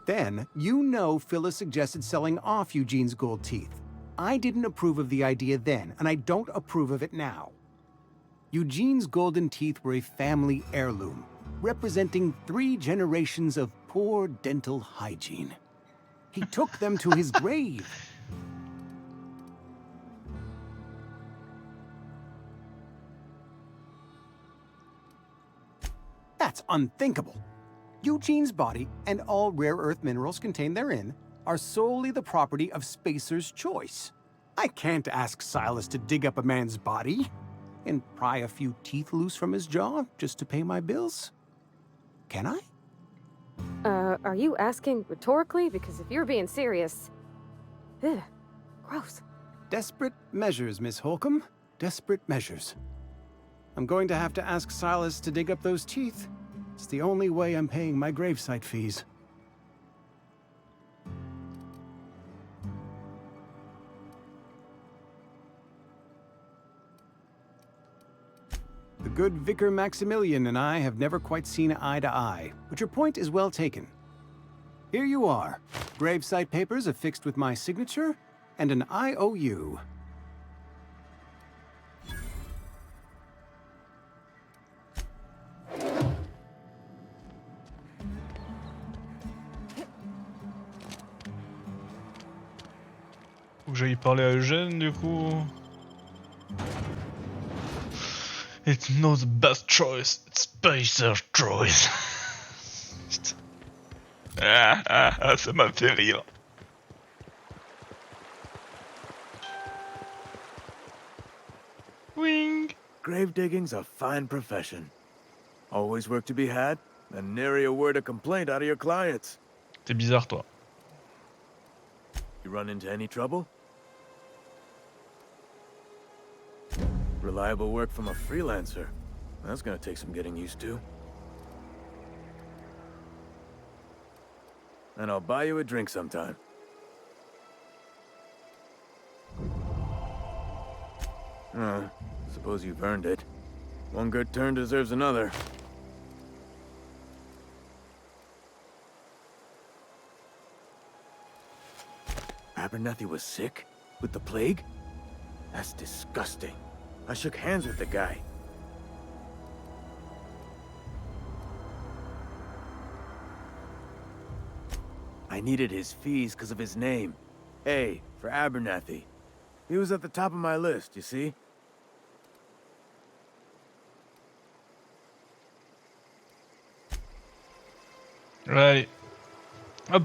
Then, you know Phyllis suggested selling off Eugene's gold teeth. I didn't approve of the idea then, and I don't approve of it now. Eugene's golden teeth were a family heirloom, representing 3 generations of poor dental hygiene. He took them to his grave. That's unthinkable. Eugene's body and all rare earth minerals contained therein are solely the property of Spacer's Choice. I can't ask Silas to dig up a man's body and pry a few teeth loose from his jaw just to pay my bills. Can I? Are you asking rhetorically? Because if you're being serious... Ugh, gross. Desperate measures, Miss Holcomb. Desperate measures. I'm going to have to ask Silas to dig up those teeth. It's the only way I'm paying my gravesite fees. The good Vicar Maximilian and I have never quite seen eye to eye, but your point is well taken. Here you are. Gravesite papers affixed with my signature and an IOU. Faut que j'aille parler à Eugène du coup. It's not the best choice, it's Spacer's choice. Ça m'a fait rire. Wing. Grave digging's a fine profession. Always work to be had, and nary a word of complaint out of your clients. T'es bizarre toi. You run into any trouble? Reliable work from a freelancer. That's gonna take some getting used to. And I'll buy you a drink sometime. Suppose you've earned it. One good turn deserves another. Abernathy was sick? With the plague? That's disgusting. I shook hands with the guy. I needed his fees because of his name. A for Abernathy. He was at the top of my list, you see? Allez. Hop.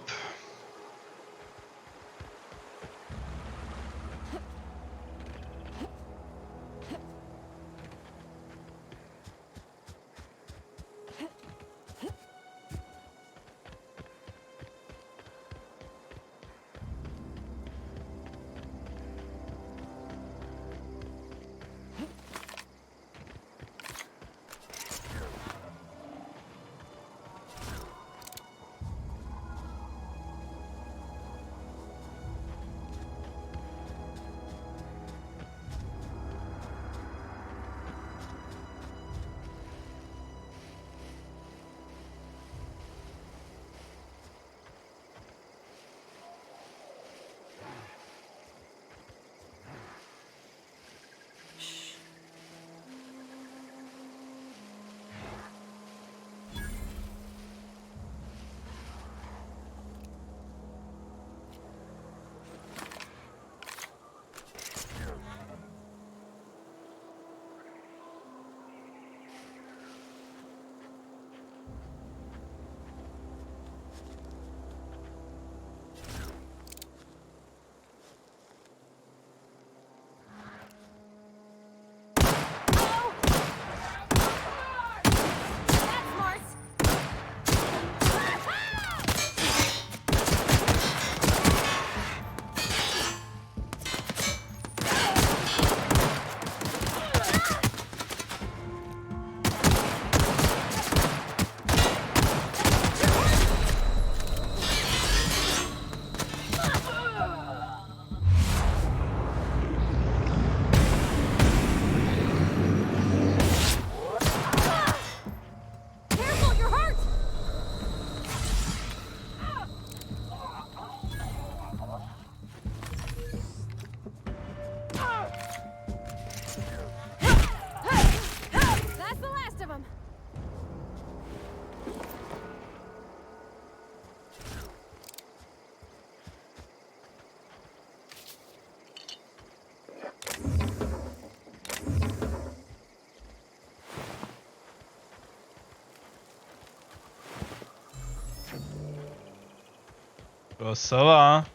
Ça va, hein.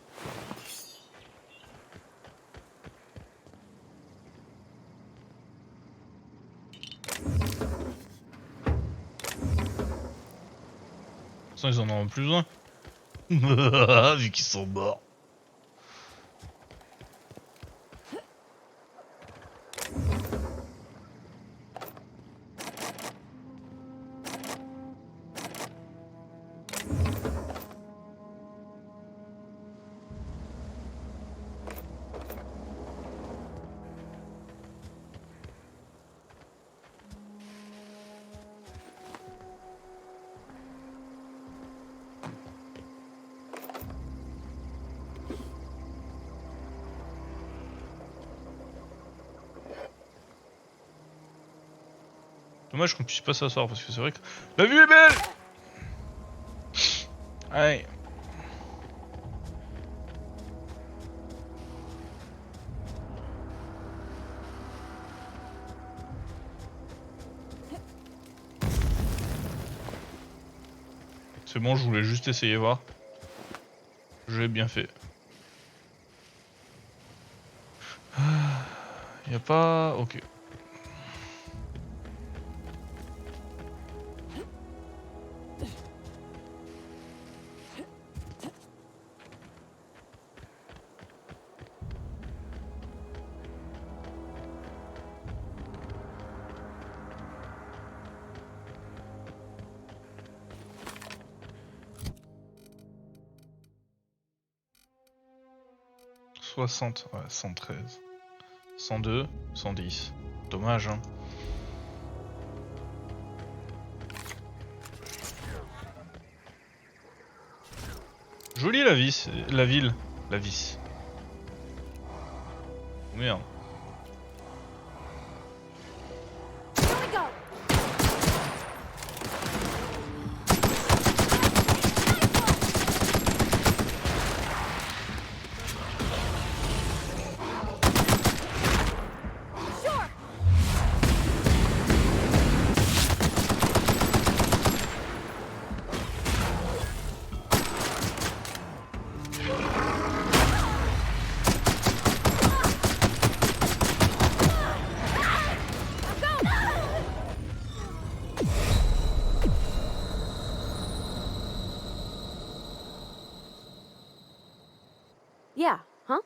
Ça, ils en ont plus besoin. Vu qu'ils sont morts. Dommage qu'on puisse pas s'asseoir parce que c'est vrai que la vue est belle. Allez. C'est bon, je voulais juste essayer voir. J'ai bien fait. Y a pas... Ok. Ouais, 113. 102, 110. Dommage, hein. Jolie la vis, la ville, la vis. Oh, merde. Yeah, huh?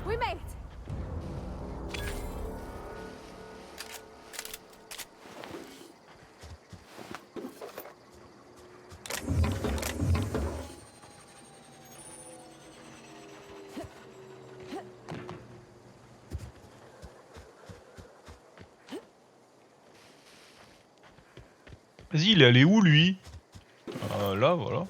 We made it. Vas-y, il est allé où lui? Là, voilà.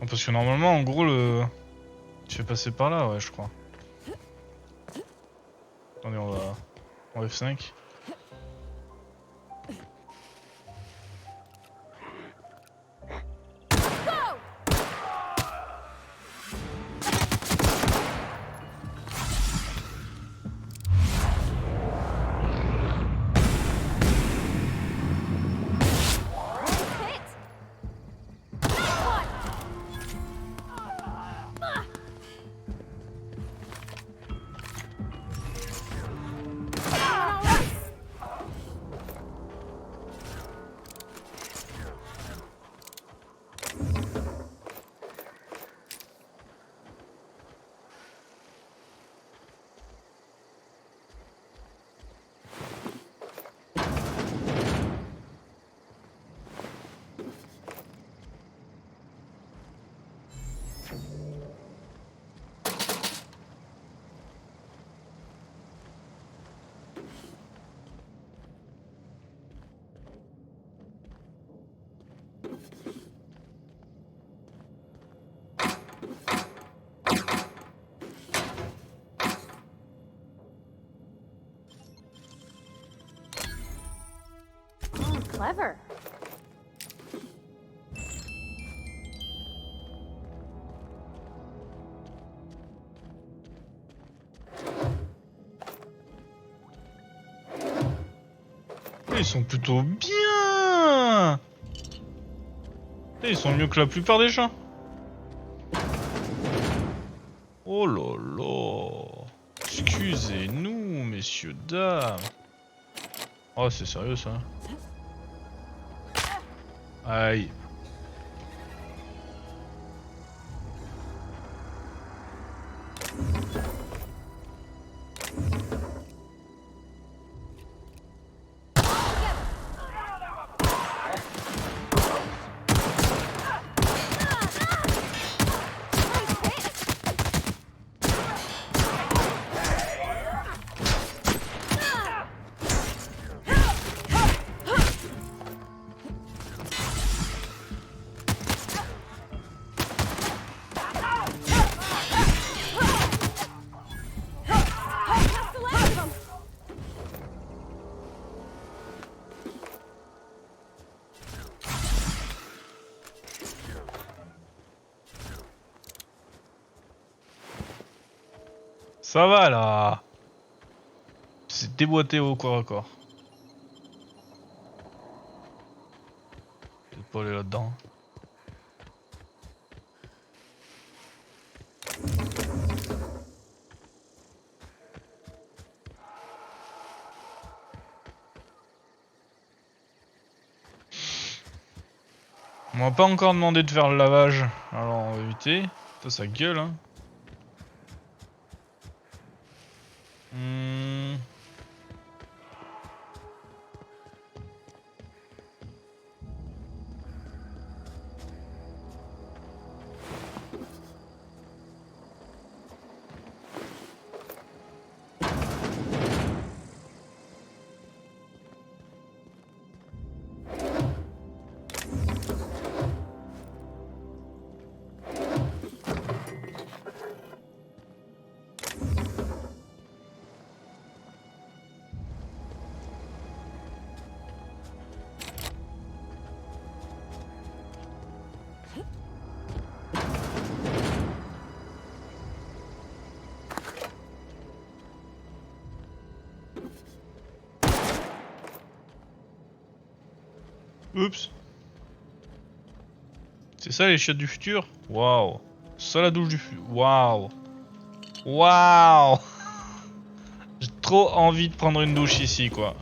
Parce que normalement, en gros, le... Tu fais passer par là, ouais, je crois. Attendez, on va... En F5. Clever. Ils sont plutôt bien. Ils sont mieux que la plupart des gens. Oh là là. Excusez-nous, messieurs, dames. Oh, c'est sérieux ça. Aïe. Ça va là. C'est déboîté au corps à corps. Peut-être pas aller là-dedans. On m'a pas encore demandé de faire le lavage. Alors on va éviter. Ça gueule hein. Oups. C'est ça les chiottes du futur? Waouh. Ça la douche du futur. Waouh. Waouh. J'ai trop envie de prendre une douche ici quoi.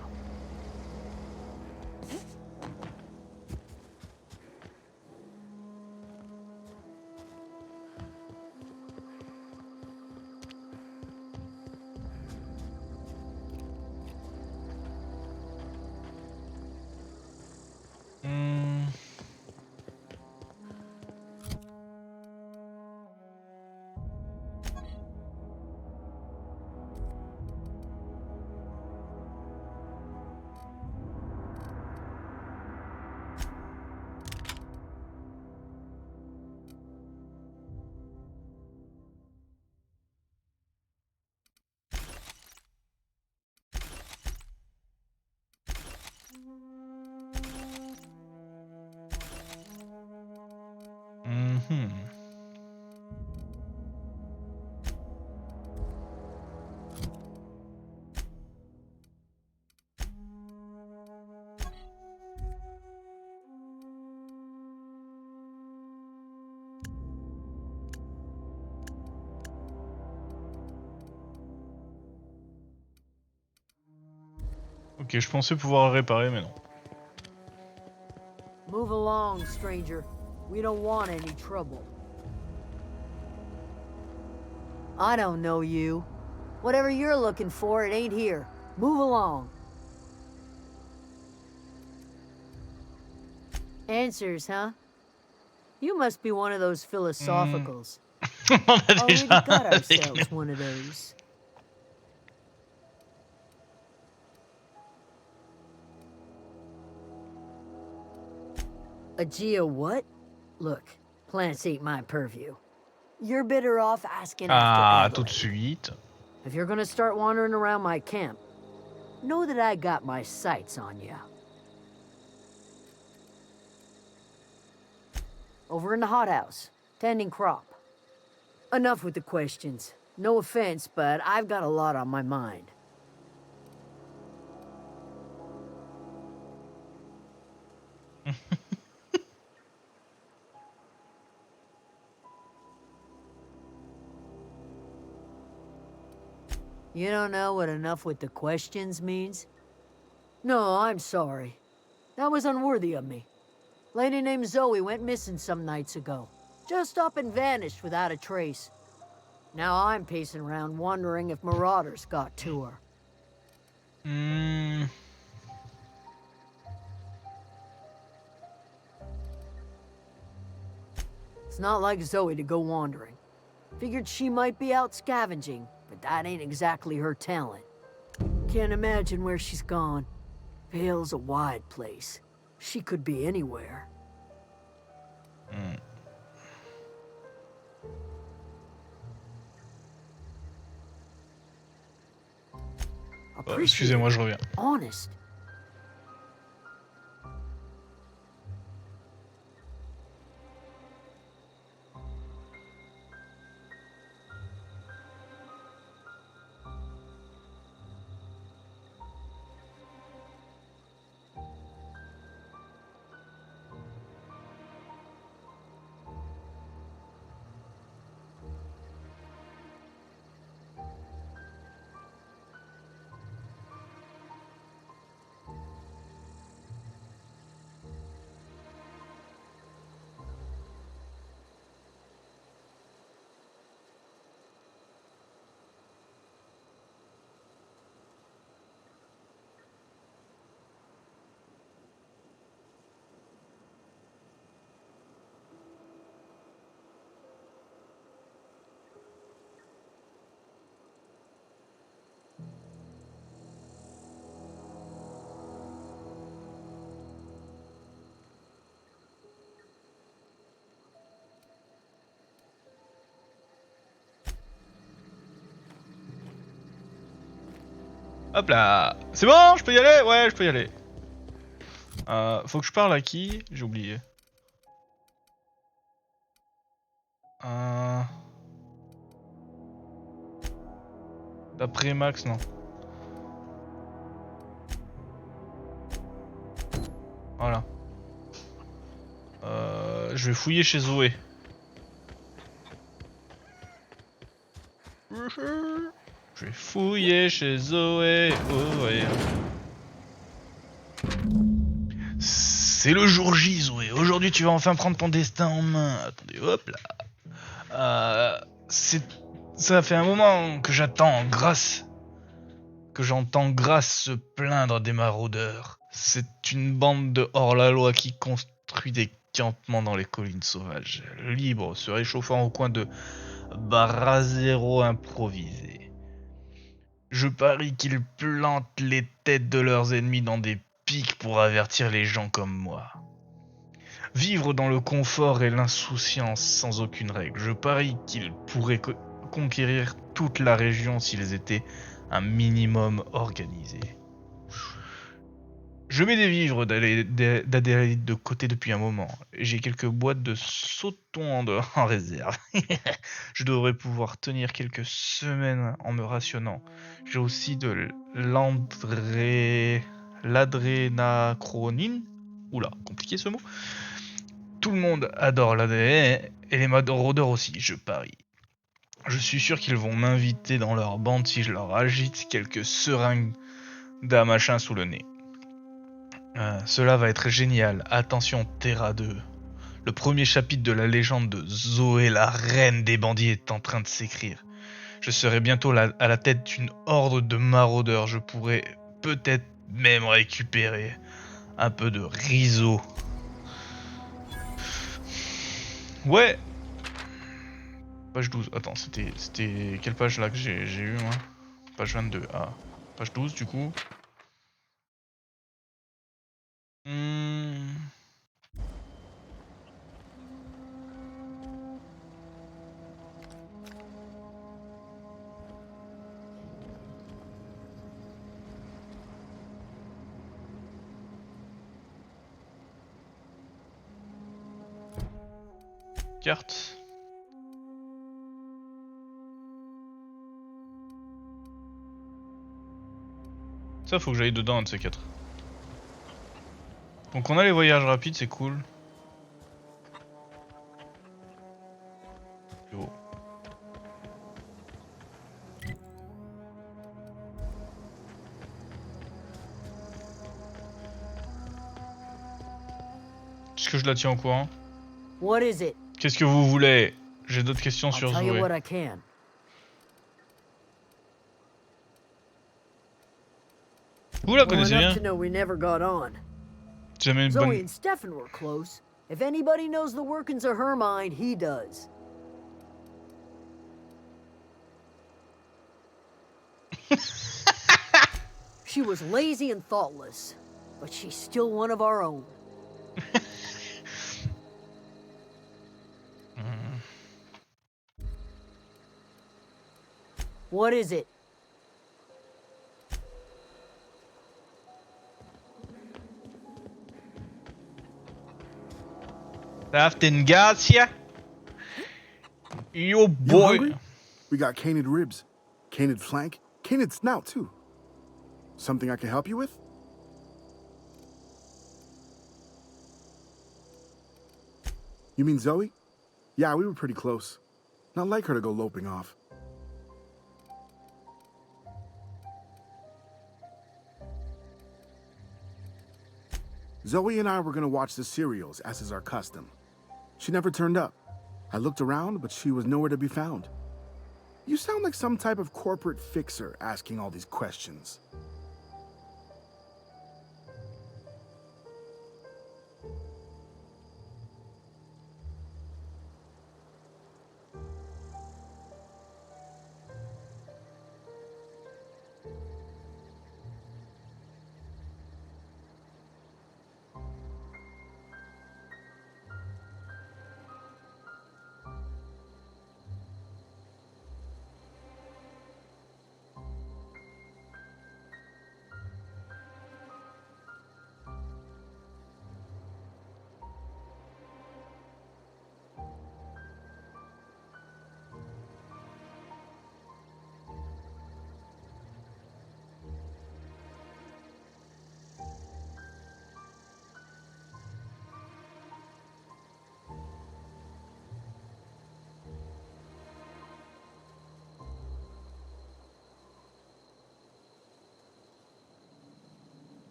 Ok, je pensais pouvoir réparer, mais non. Move along, stranger. We don't want any trouble. I don't know you. Whatever you're looking for, it ain't here. Move along. Answers, huh? You must be one of those philosophicals. Already got ourselves one of those. A geo what? Look, plants ain't my purview. You're better off asking after tout de suite. If you're gonna start wandering around my camp, know that I got my sights on you. over in the hothouse, tending crop. Enough with the questions. No offense, but I've got a lot on my mind. You don't know what enough with the questions means? No, I'm sorry. That was unworthy of me. Lady named Zoe went missing some nights ago. Just up and vanished without a trace. Now I'm pacing around wondering if marauders got to her. It's not like Zoe to go wandering. Figured she might be out scavenging, but that ain't exactly her talent. Can't imagine where she's gone. Vale's a wide place. She could be anywhere. Excusez-moi, je reviens. Honest. Hop là. C'est bon, je peux y aller? Ouais, je peux y aller. Faut que je parle à qui? J'ai oublié. D'après Max, non. Voilà. Je vais fouiller chez Zoé. Je vais fouiller chez Zoé. Oh, ouais. C'est le jour J, Zoé. Aujourd'hui, tu vas enfin prendre ton destin en main. Attendez, hop là. Ça fait un moment que j'entends Grace se plaindre des maraudeurs. C'est une bande de hors-la-loi qui construit des campements dans les collines sauvages, libres, se réchauffant au coin de brasero improvisés. Je parie qu'ils plantent les têtes de leurs ennemis dans des pics pour avertir les gens comme moi. Vivre dans le confort et l'insouciance sans aucune règle. Je parie qu'ils pourraient conquérir toute la région s'ils étaient un minimum organisés. Je mets des vivres d'Adélaïde de côté depuis un moment. J'ai quelques boîtes de sautons en réserve. Je devrais pouvoir tenir quelques semaines en me rationnant. J'ai aussi de l'adrénachronine. Oula, compliqué ce mot. Tout le monde adore l'ADN et les maraudeurs aussi, je parie. Je suis sûr qu'ils vont m'inviter dans leur bande si je leur agite quelques seringues d'un machin sous le nez. Cela va être génial. Attention, Terra 2. Le premier chapitre de la légende de Zoé, la reine des bandits, est en train de s'écrire. Je serai bientôt à la tête d'une horde de maraudeurs. Je pourrais peut-être même récupérer un peu de riso. Ouais. Page 12. Attends, c'était quelle page là que j'ai eu moi? Page 22. Ah. Page 12 du coup. carte. Ça, faut que j'aille dedans, un de ces quatre. Donc on a les voyages rapides, c'est cool. Oh. Est-ce que je la tiens au courant? What is it? Qu'est-ce que vous voulez? J'ai d'autres questions I'll sur tell you Zoé. what I can. Vous la Well, connaissez enough bien? to know we never got on. Jamais une Zoe bonne... and Stefan were close. If anybody knows the workings of her mind, he does. She was lazy and thoughtless, but she's still one of our own. What is it? Afton Garcia? Yo boy! You hungry? We got canid ribs, canid flank, canid snout too. Something I can help you with? You mean Zoe? Yeah, we were pretty close. Not like her to go loping off. Zoe and I were gonna watch the serials, as is our custom. She never turned up. I looked around, but she was nowhere to be found. You sound like some type of corporate fixer asking all these questions.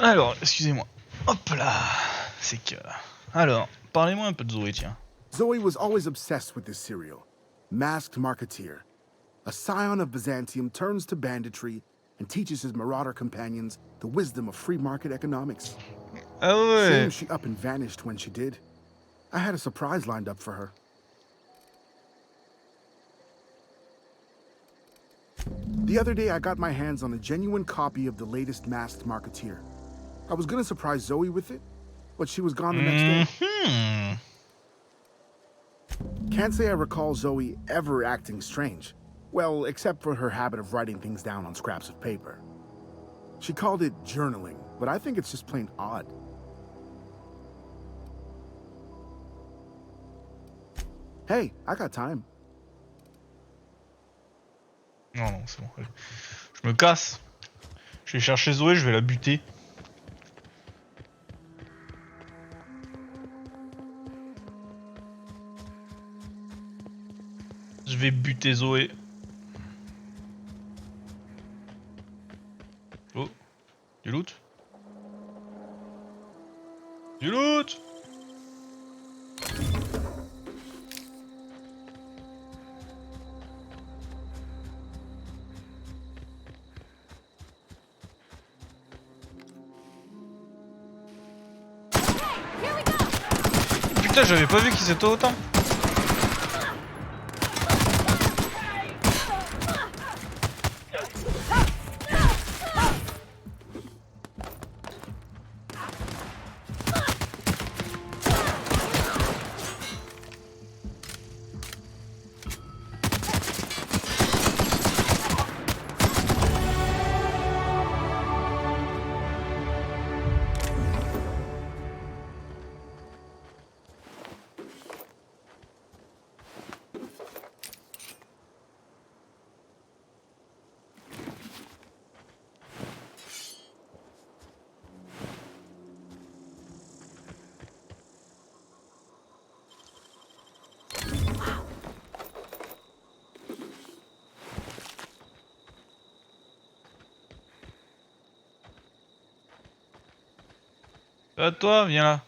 Alors, excusez-moi. Hop là. C'est que... Alors, parlez-moi un peu de Zoé, tiens. Zoe was always obsessed with this serial. Masked Marketeer. A scion of Byzantium turns to banditry and teaches his marauder companions the wisdom of free market economics. Ah ouais. Shame she up and vanished when she did. I had a surprise lined up for her. The other day, I got my hands on a genuine copy of the latest Masked Marketeer. I was gonna surprise Zoe with it, but she was gone the next day. Can't say I recall Zoe ever acting strange. Well, except for her habit of writing things down on scraps of paper. She called it journaling, but I think it's just plain odd. Hey, I got time. Non, non, c'est bon. Allez. Je me casse. Je vais chercher Zoé, je vais la buter. vais buter Zoé. Oh, du loot? Du loot! Putain, j'avais pas vu qu'ils étaient autant. Toi, viens là.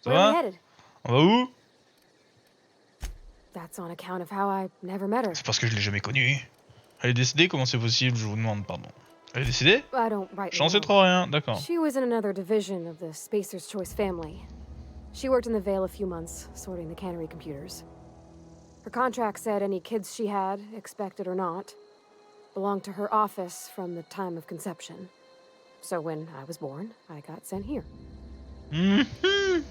Ça Where are we va? headed? On va où? That's on account of how I never met her. C'est parce que je l'ai jamais connue. Elle est décédée? Comment c'est possible? Je vous demande, pardon. Elle est décédée? I don't rightly J'en sais know. trop rien, d'accord. She was in another division of the Spacer's Choice family. She worked in the Vale a few months, sorting the cannery computers. Her contract said any kids she had, expected or not, belonged to her office from the time of conception. So when I was born, I got sent here. Mm-hmm.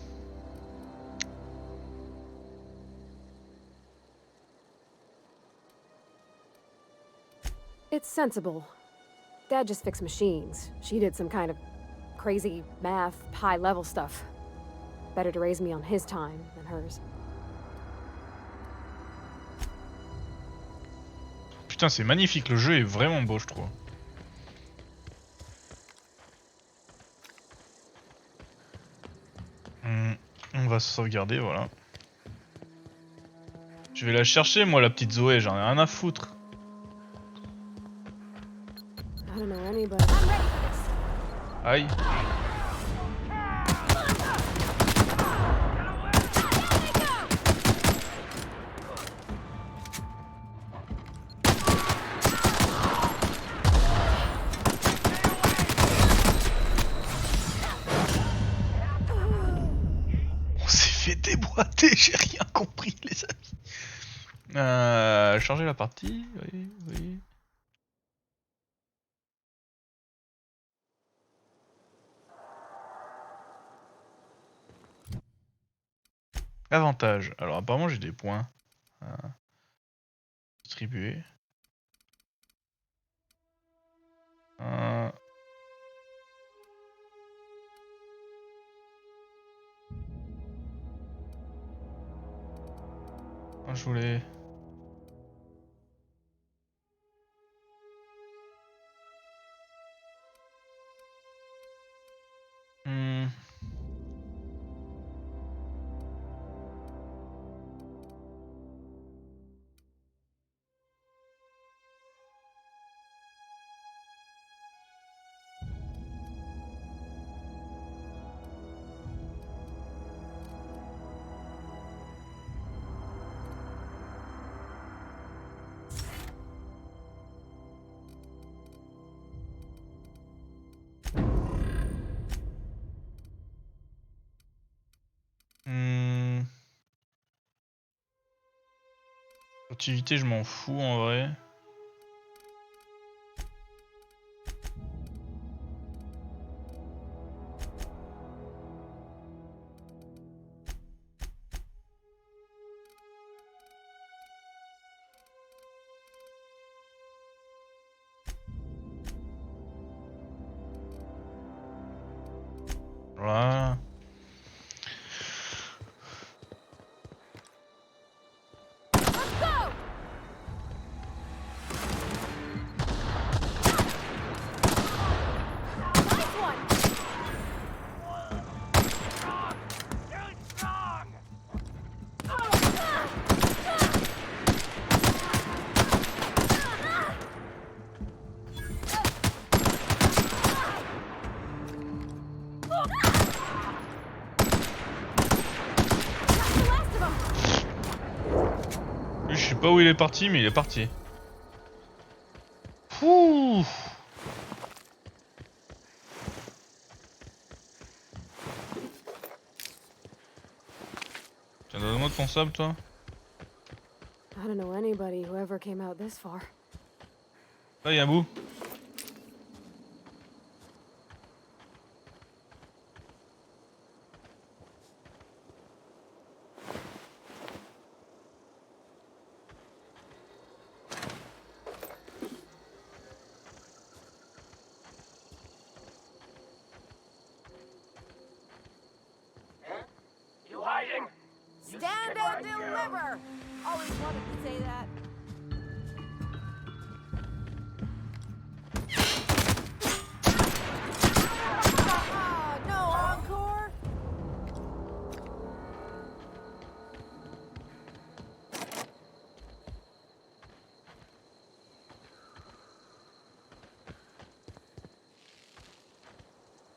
It's sensible. Dad just fixed machines. She did some kind of crazy math, high-level stuff. Better to raise me on his time than hers. Putain, c'est magnifique, le jeu est vraiment beau, je trouve. On va se sauvegarder, voilà. Je vais la chercher, moi, la petite Zoé, j'en ai rien à foutre. I don't know anybody. Aïe. On s'est fait déboîter, j'ai rien compris, les amis. Changer la partie, oui, oui. Avantage. Alors apparemment j'ai des points. Distribuer. Je voulais... Activité, je m'en fous en vrai. Voilà. pas où il est parti, mais il est parti. Ouh. Tiens, donne-moi ton sable, toi. I don't know anybody who ever came out this far. Là, il y a un bout. You hiding? Stand and deliver! Always wanted to say that. No encore?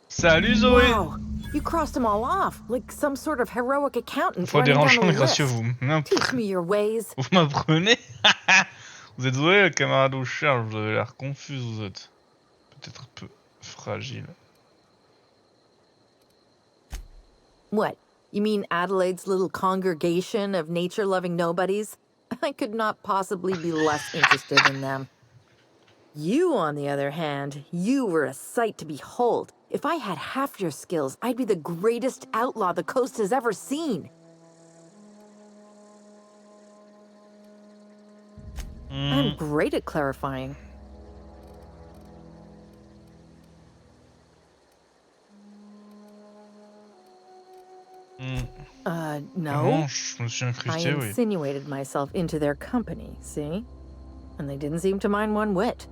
Salut Zoé! Wow, you crossed them all off, like some sort of heroic accountant Fois running down dérangeant a et gracieux, list. Teach me your ways. Vous m'apprenez? Vous êtes Zoé, le camarade au charge, vous avez l'air confuse, vous êtes. Peut-être un peu fragile. What? You mean Adelaide's little congregation of nature-loving nobodies? I could not possibly be less interested in them. You, on the other hand, you were a sight to behold. If I had half your skills, I'd be the greatest outlaw the coast has ever seen. I'm great at clarifying. No. Je me suis I incrusté, oui. insinuated myself into their company, see? And they didn't seem to mind one whit.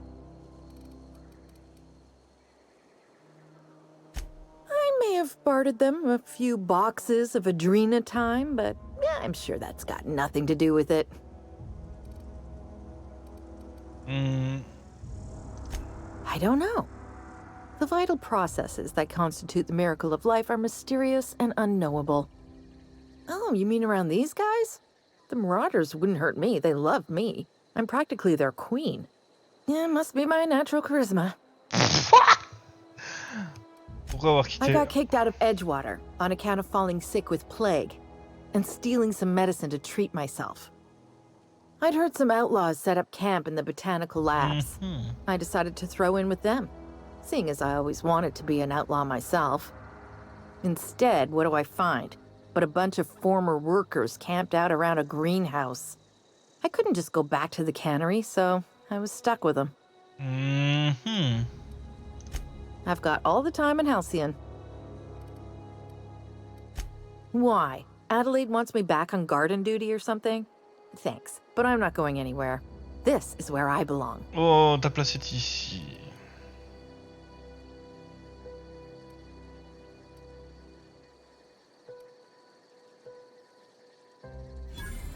I may have bartered them a few boxes of Adrena time, but yeah, I'm sure that's got nothing to do with it. I don't know. The vital processes that constitute the miracle of life are mysterious and unknowable. Oh, you mean around these guys? The Marauders wouldn't hurt me. They love me. I'm practically their queen. Yeah, it must be my natural charisma. Pourquoi avoir quitté? I got kicked out of Edgewater on account of falling sick with plague and stealing some medicine to treat myself. I'd heard some outlaws set up camp in the botanical labs. I decided to throw in with them, seeing as I always wanted to be an outlaw myself. Instead, what do I find? But a bunch of former workers camped out around a greenhouse. I couldn't just go back to the cannery, so I was stuck with them. I've got all the time in Halcyon. Why? Adelaide wants me back on garden duty or something? Thanks, but I'm not going anywhere. This is where I belong. Oh, ta place est ici.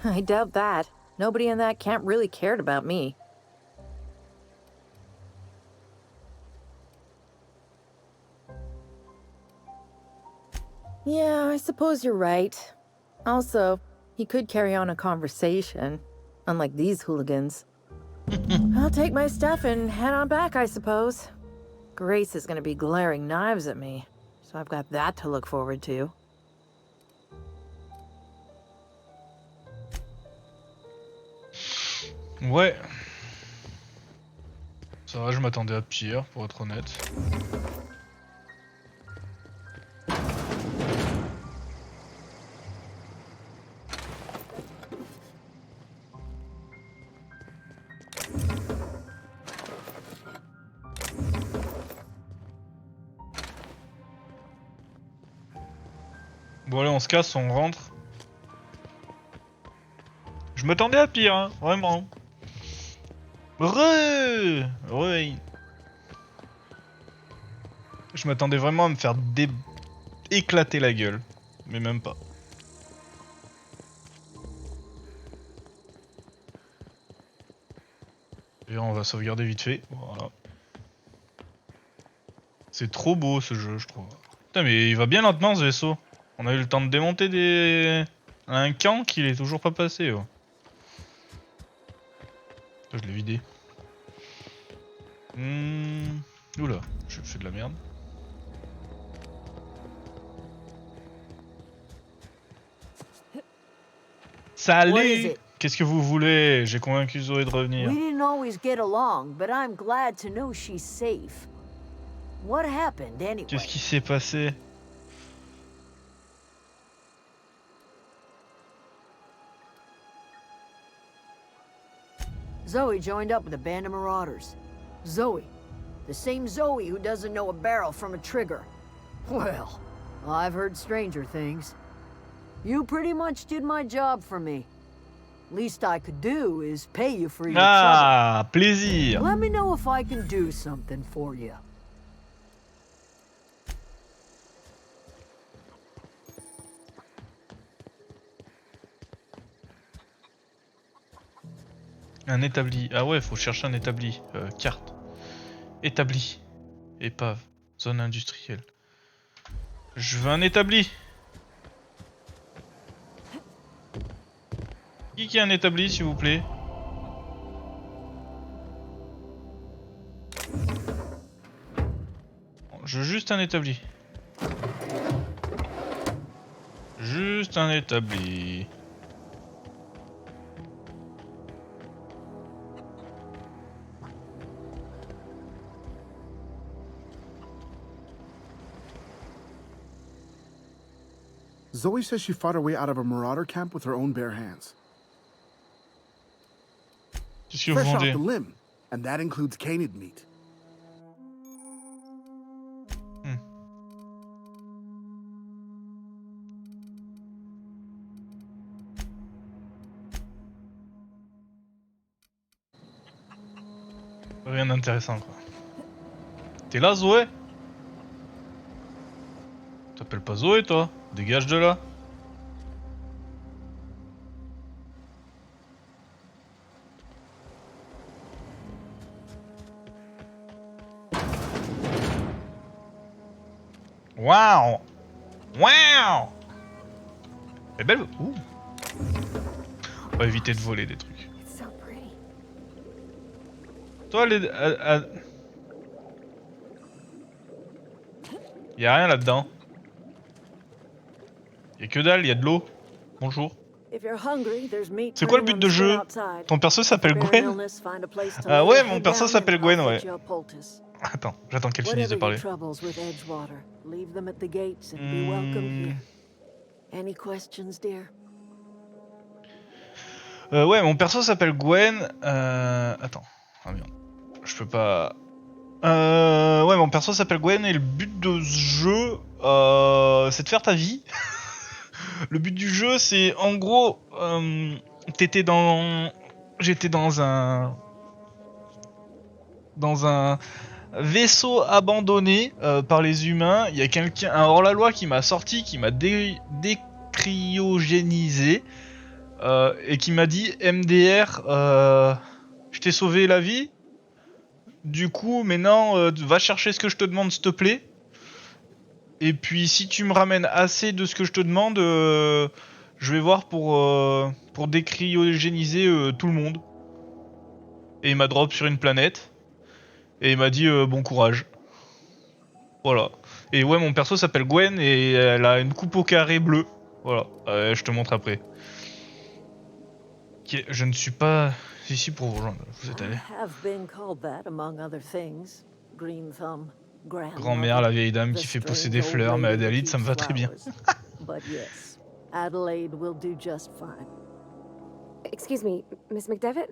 I doubt that. Nobody in that camp really cared about me. Yeah, I suppose you're right. Also, he could carry on a conversation, unlike these hooligans. I'll take my stuff and head on back, I suppose. Grace is gonna be glaring knives at me, so I've got that to look forward to. Ouais. Ça va, je m'attendais à pire, pour être honnête. Bon allez, on se casse, on rentre. Je m'attendais à pire, hein, vraiment. Ouais. Je m'attendais vraiment à me faire éclater la gueule. Mais même pas. Et on va sauvegarder vite fait. Voilà. C'est trop beau ce jeu, je trouve. Putain, mais il va bien lentement ce vaisseau. On a eu le temps de démonter un camp qu'il est toujours pas passé. Oh. Je l'ai vidé. Oula, je fais de la merde. Salut! Qu'est-ce que vous voulez? J'ai convaincu Zoé de revenir. We didn't always get along, but I'm glad to know she's safe. What happened anyway? Qu'est-ce qui s'est passé? Zoe joined up with a band of marauders. Zoe. The same Zoe who doesn't know a barrel from a trigger. Well, I've heard stranger things. You pretty much did my job for me. Least I could do is pay you for your trouble. Plaisir. Let me know if I can do something for you. Un établi. Ah ouais, faut chercher un établi. Carte. Établi. Épave. Zone industrielle. Je veux un établi. Qui a un établi, s'il vous plaît? Je veux juste un établi. Juste un établi. Zoe says she fought her way out of a marauder camp with her own bare hands. Fresh off the limb, and that includes canid meat. Rien d'intéressant quoi. T'es là Zoé? T'appelles pas Zoé toi? Dégage de là. Waouh! Waouh! Elle est belle. Ouh. On va éviter de voler des trucs. Toi, y'a rien là-dedans. Y'a que dalle, y'a de l'eau. Bonjour. C'est quoi le but de jeu? Ton perso s'appelle Gwen? Ah ouais, mon perso s'appelle Gwen, ouais. Attends, j'attends qu'elle finisse de parler. Ouais, mon perso s'appelle Gwen. Attends. Ah merde. Je peux pas... ouais, mon perso s'appelle Gwen et le but de ce jeu, c'est de faire ta vie. Le but du jeu, c'est en gros, j'étais dans un vaisseau abandonné par les humains. Il y a quelqu'un, un hors-la-loi qui m'a sorti, qui m'a décryogénisé et qui m'a dit MDR, je t'ai sauvé la vie. Du coup, maintenant, va chercher ce que je te demande, s'il te plaît. Et puis, si tu me ramènes assez de ce que je te demande, je vais voir pour décryogéniser tout le monde. Et il m'a drop sur une planète. Et il m'a dit bon courage. Voilà. Et ouais, mon perso s'appelle Gwen et elle a une coupe au carré bleue. Voilà. Je te montre après. Je ne suis pas ici pour vous rejoindre. Vous êtes allé. Grand-mère, la vieille dame qui fait pousser des fleurs, mais Adélaïde, ça me va très bien. Adelaide will do just fine. Excuse me, Miss McDevitt?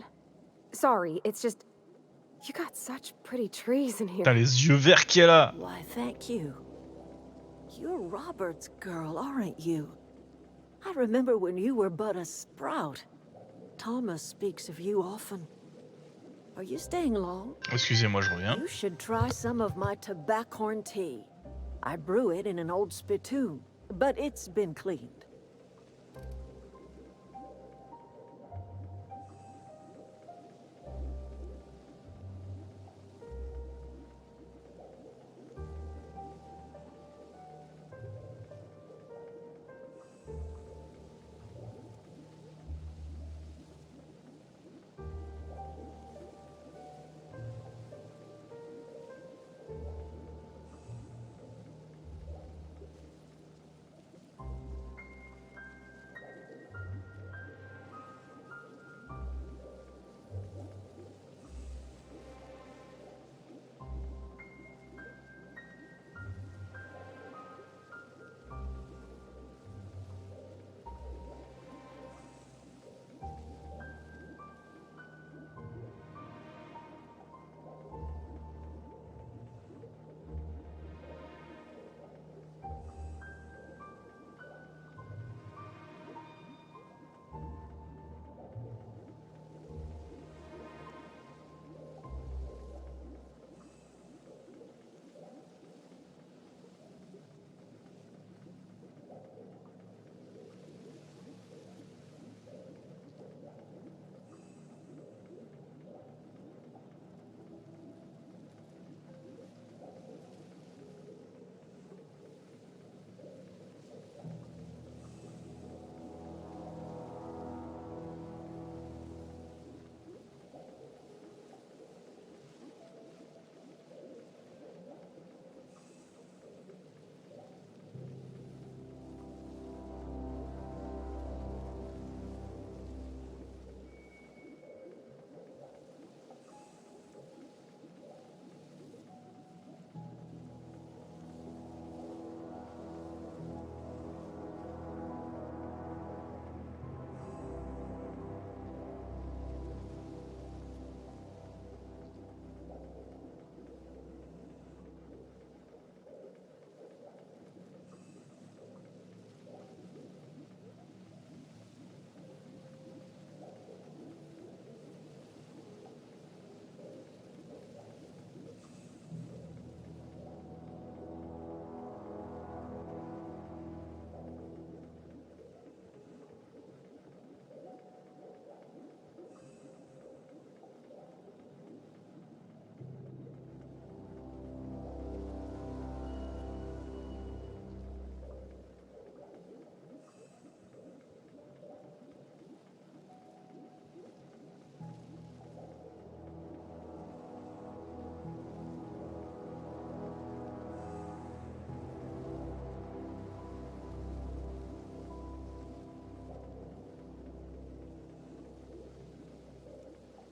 Sorry, it's just... You got such pretty trees in here. Putain, les yeux verts qu'il y a là. Why, thank you. You're Robert's girl, aren't you? I remember when you were but a sprout. Thomas speaks of you often. Are you staying long? Excusez-moi, je reviens. You should try some of my tobaccorn tea. I brew it in an old spittoon, but it's been cleaned.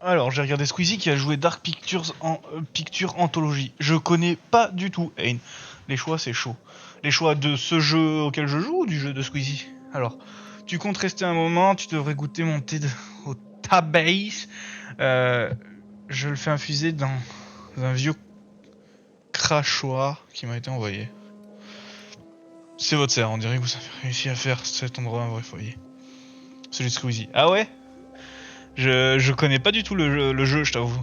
Alors, j'ai regardé Squeezie qui a joué Dark Pictures en Picture Anthology. Je connais pas du tout, Hein. Les choix, c'est chaud. Les choix de ce jeu auquel je joue ou du jeu de Squeezie? Alors, tu comptes rester un moment, tu devrais goûter mon thé au tabase. Je le fais infuser dans un vieux crachoir qui m'a été envoyé. C'est votre serre, on dirait que vous avez réussi à faire cet endroit un vrai foyer. Celui de Squeezie. Ah ouais? Je connais pas du tout le jeu, je t'avoue.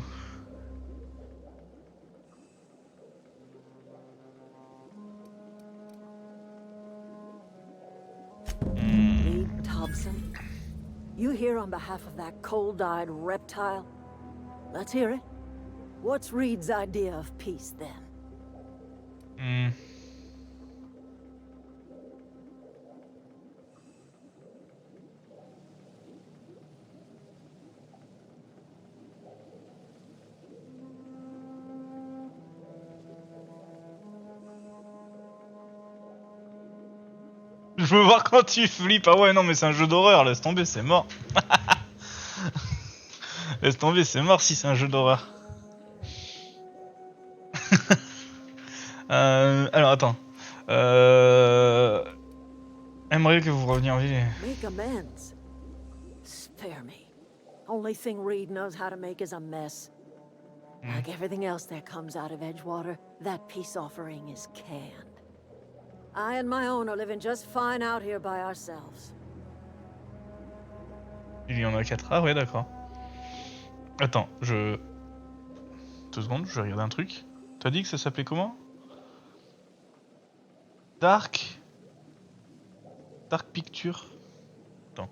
Reed Thompson? You here on behalf of that cold-eyed reptile? Let's hear it. What's Reed's idea of peace, then? Je veux voir quand tu flippes. Ah ouais, non, mais c'est un jeu d'horreur, laisse tomber, c'est mort. Laisse tomber, c'est mort si c'est un jeu d'horreur. Alors, attends. Aimerais que vous reveniez en ville et... Make amends. Spare me. Only thing Reed knows how to make is a mess. Like everything else that comes out of Edgewater, that peace offering is canned. I and my own are living just fine out here by ourselves. Il y en a 4. Ah ouais, d'accord. Attends, 2 secondes, je vais regarder un truc. T'as dit que ça s'appelait comment? Dark Picture. Attends.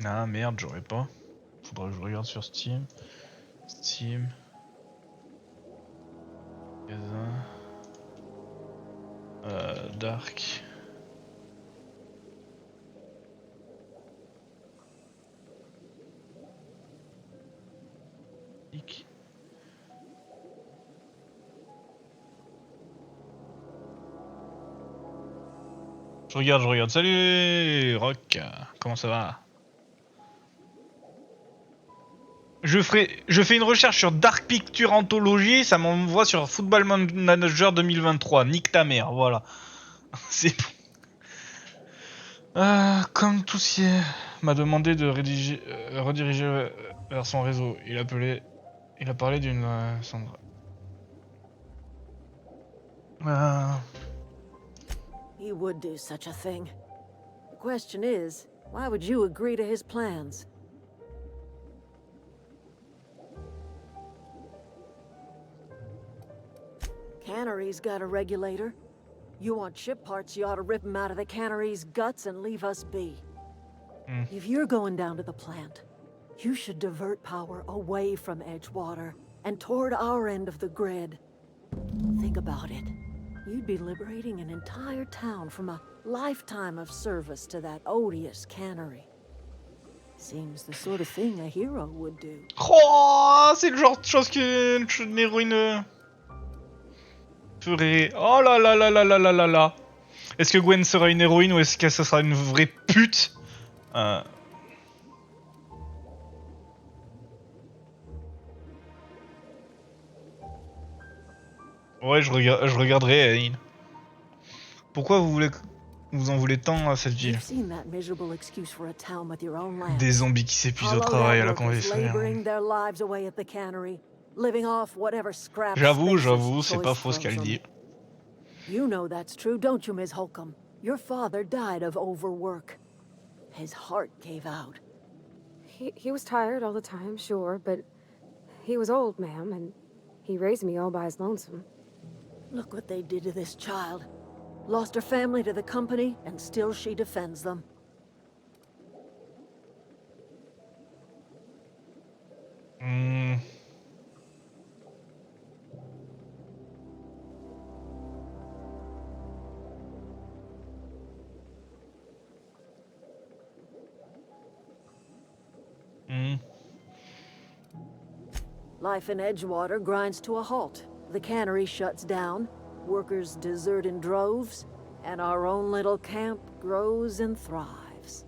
Ah merde, j'aurais pas. Faudra que je regarde sur Steam. Dark. Je regarde. Salut Rock, comment ça va? Je fais une recherche sur Dark Picture Anthology, ça m'envoie sur Football Manager 2023. Nique ta mère, voilà. C'est bon. Comme tout sier m'a demandé de rediriger vers son réseau. Il a parlé d'une Sandra. He would do such a thing. The question is, why would you agree to his plans? Cannery's got a regulator. You want ship parts, you ought to rip them out of the cannery's guts and leave us be. If you're going down to the plant, you should divert power away from Edgewater and toward our end of the grid. Think about it. You'd be liberating an entire town from a lifetime of service to that odious cannery. Seems the sort of thing a hero would do. Oh, c'est le genre de chose qu'une héroïne ferait. Oh là là là là là là là là. Est-ce que Gwen sera une héroïne ou est-ce que ça sera une vraie pute? Ouais, je regarderai. Pourquoi vous en voulez tant à cette ville? Des zombies qui s'épuisent au travail à la convection. J'avoue, c'est pas faux ce qu'elle dit. You know that's true, don't you, Miss Holcomb? Your father died of overwork. His heart gave out. He was tired all the time, sure, but he was old, ma'am, and he raised me all by his lonesome. Look what they did to this child. Lost her family to the company, and still she defends them. Life in Edgewater grinds to a halt. The cannery shuts down. Workers desert in droves, and our own little camp grows and thrives.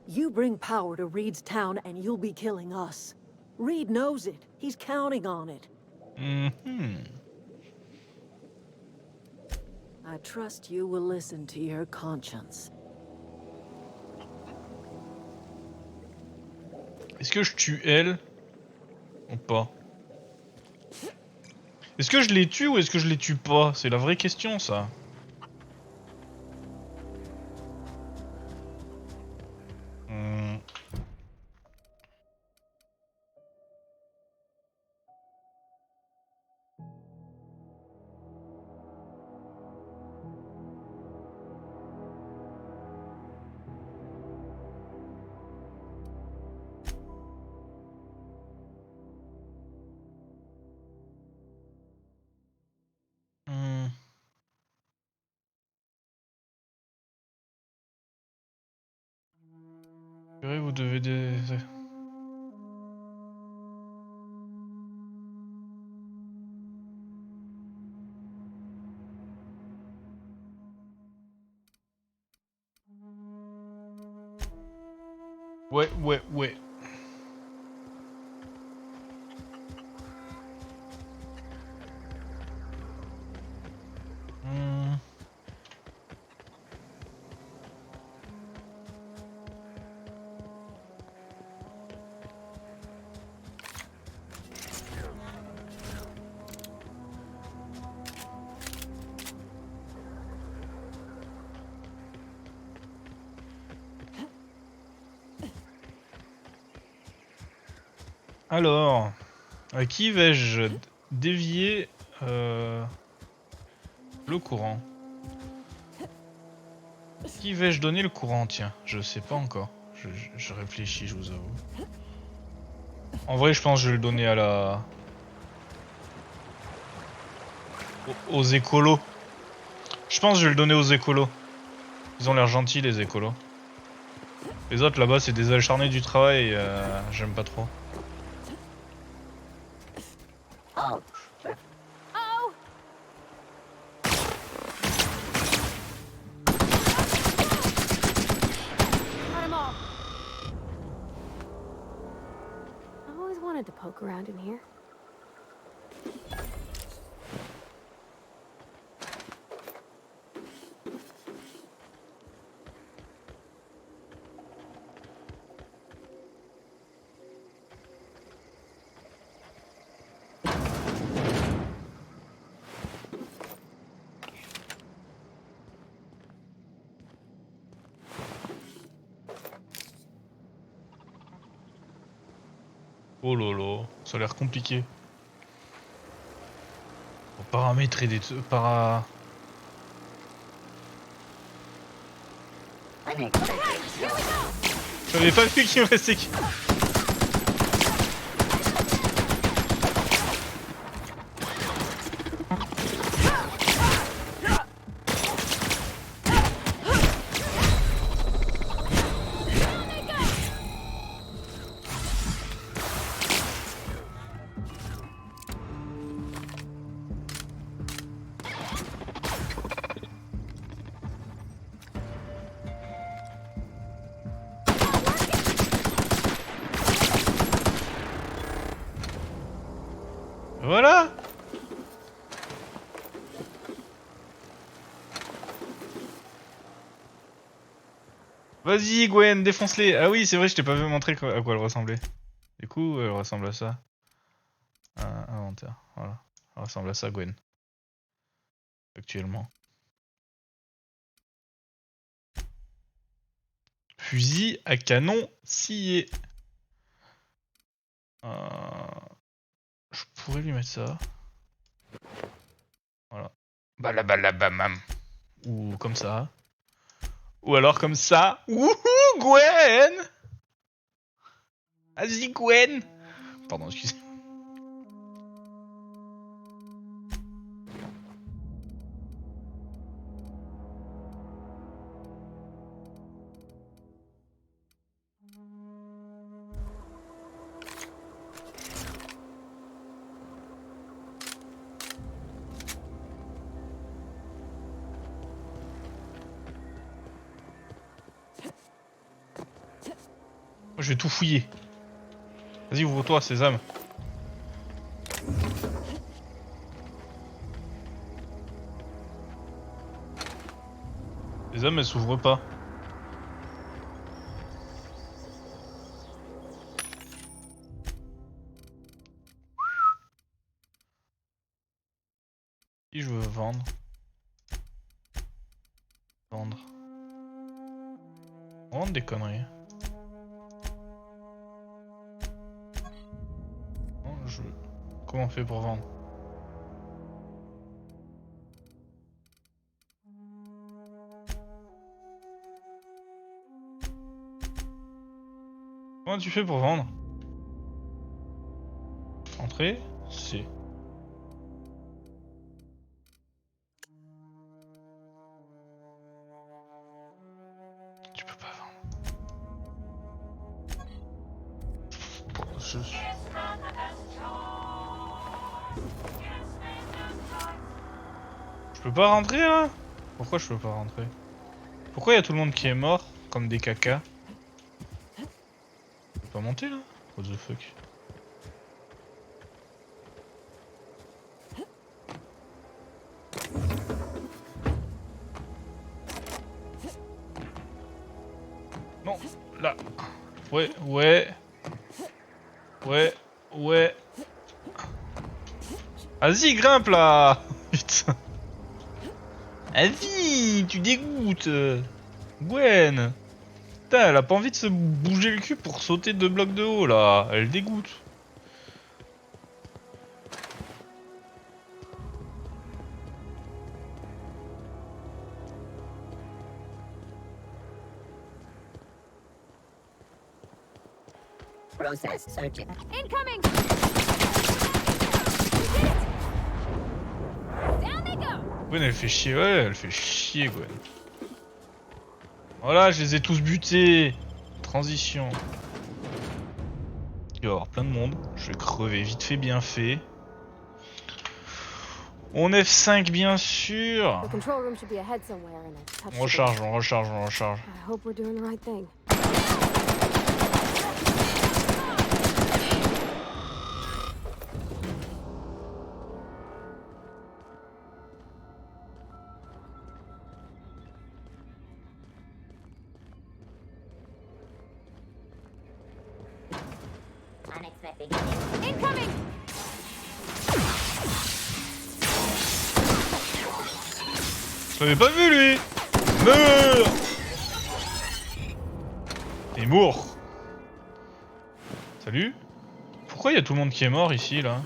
You bring power to Reed's town and you'll be killing us. Reed knows it. He's counting on it. I trust you will listen to your conscience. Est-ce que je tue elle ou pas? Est-ce que je les tue ou est-ce que je les tue pas? C'est la vraie question, ça. Vous devez Ouais. Alors, à qui vais-je dévier le courant? Qui vais-je donner le courant? Tiens, je sais pas encore. Je réfléchis, je vous avoue. En vrai, je pense que je vais le donner à la... aux écolos. Je pense que je vais le donner aux écolos. Ils ont l'air gentils, les écolos. Les autres, là-bas, c'est des acharnés du travail. J'aime pas trop. Oh. Oh. Cut him off. I've always wanted to poke around in here. Oh lolo, ça a l'air compliqué. Faut paramétrer des trucs. J'avais pas vu qu'il me restait. Voilà. Vas-y Gwen, défonce-les. Ah oui, c'est vrai, je t'ai pas vu montrer à quoi elle ressemblait. Du coup, elle ressemble à ça. Inventaire, voilà. Elle ressemble à ça, Gwen. Actuellement. Fusil à canon scié. Je pourrais lui mettre ça. Voilà. Balabam. Ou comme ça. Ou alors comme ça. Wouhou, Gwen! Vas-y, Gwen! Pardon, excusez. Moi, je vais tout fouiller. Vas-y, ouvre-toi, sésame. Sésame, elle s'ouvre pas. Si je veux vendre. Vendre. Vendre des conneries. Non, je... Comment on fait pour vendre? Comment tu fais pour vendre? Entrée? Si. Tu peux pas vendre. Je peux pas rentrer là? Pourquoi je peux pas rentrer? Pourquoi y a tout le monde qui est mort? Comme des cacas? Je peux pas monter là? What the fuck? Non, là. Ouais, ouais. Ouais, ouais. Vas-y, grimpe là! Putain. Vas-y, tu dégoûtes. Gwen. Putain, elle a pas envie de se bouger le cul pour sauter 2 blocs de haut là. Elle dégoûte. Process searching. Incoming! Down they go! Gwen, elle fait chier. Ouais, elle fait chier, Gwen. Voilà, je les ai tous butés. Transition. Il va y avoir plein de monde. Je vais crever vite fait, bien fait. On F5 bien sûr. The control room should be ahead somewhere and I've touched On recharge, on recharge, on recharge. I hope we're doing the right thing. Unexpected. Incoming! Je l'avais pas vu lui. Meurs. T'es mort. Salut. Pourquoi il y a tout le monde qui est mort ici là?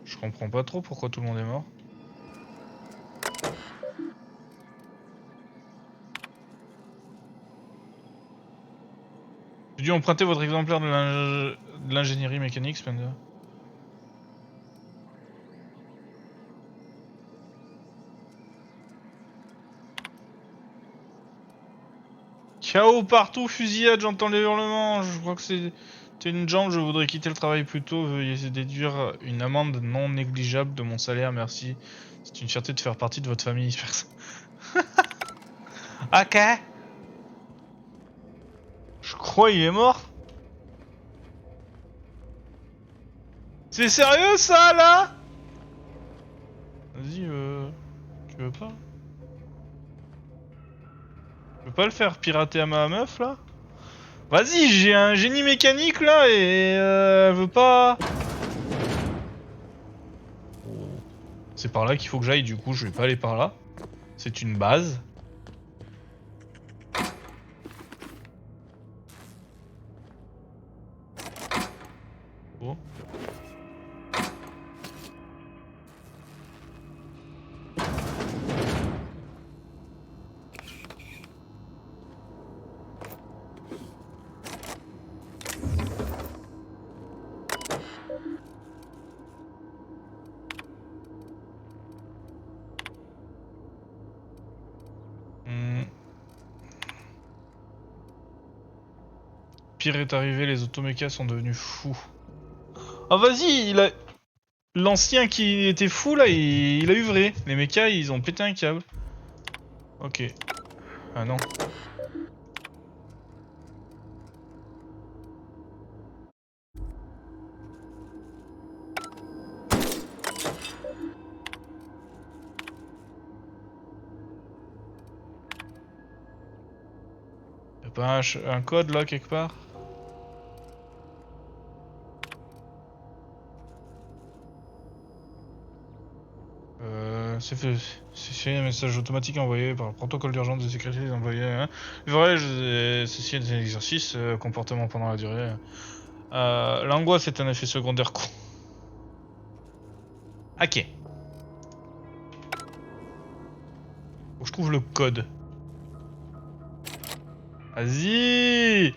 Je comprends pas trop pourquoi tout le monde est mort. J'ai dû emprunter votre exemplaire de l'ingénierie mécanique, Spender. Chaos partout, fusillade, j'entends les hurlements. Je crois que c'est une jambe, je voudrais quitter le travail plus tôt. Veuillez déduire une amende non négligeable de mon salaire, merci. C'est une fierté de faire partie de votre famille. Ok. Je crois il est mort. C'est sérieux ça là? Vas-y, tu veux pas? Tu veux pas le faire pirater à ma meuf là? Vas-y, j'ai un génie mécanique là et elle veut pas. C'est par là qu'il faut que j'aille, du coup je vais pas aller par là. C'est une base. Oh. Pire est arrivé, les automechas sont devenus fous. Ah vas-y, il a... L'ancien qui était fou là, il a eu vrai. Les mechas, ils ont pété un câble. Ok. Ah non. pas un code là quelque part? C'est un message automatique envoyé par le protocole d'urgence de sécurité des employés. Hein. Vrai, ceci est un exercice, comportement pendant la durée. L'angoisse est un effet secondaire court. Ok. Faut que je trouve le code. Vas-y!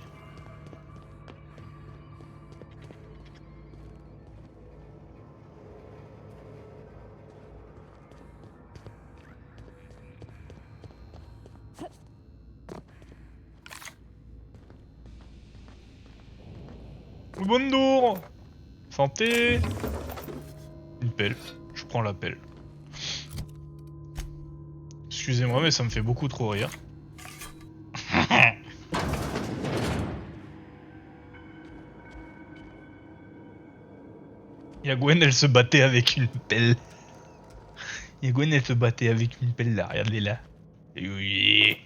Bonjour! Santé! Une pelle. Je prends la pelle. Excusez-moi, mais ça me fait beaucoup trop rire. Gwen, elle se battait avec une pelle. Gwen, elle se battait avec une pelle là, regardez là. Oui.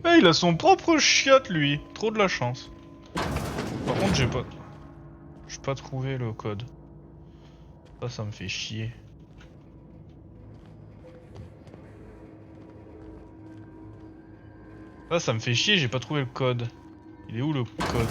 Ah, il a son propre chiotte lui. Trop de la chance. Par contre, j'ai pas trouvé le code. Ça me fait chier. Ça me fait chier, j'ai pas trouvé le code. Il est où le code?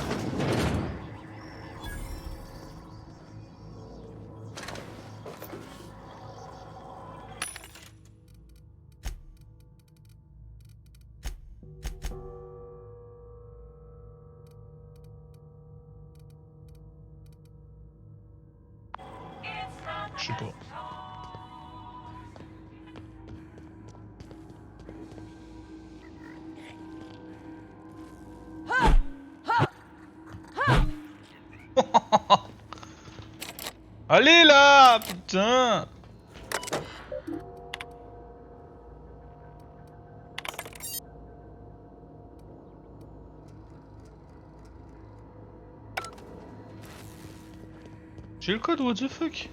Je sais pas. Allez là, putain! J'ai le code, what the fuck?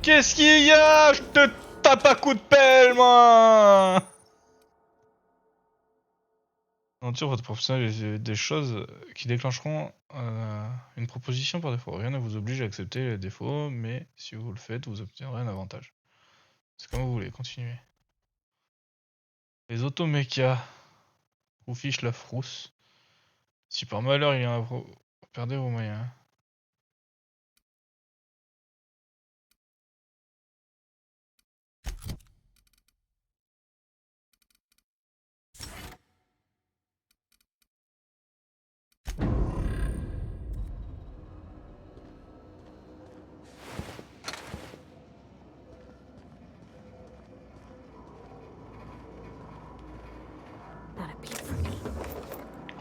Qu'est-ce qu'il y a? Je te tape à coups de pelle, moi! Aventure, votre professionnel des choses qui déclencheront une proposition par défaut. Rien ne vous oblige à accepter les défauts, mais si vous le faites, vous obtiendrez un avantage. C'est comme vous voulez, continuez. Les automechas vous fichent la frousse. Si par malheur il y a un perdez vos moyens.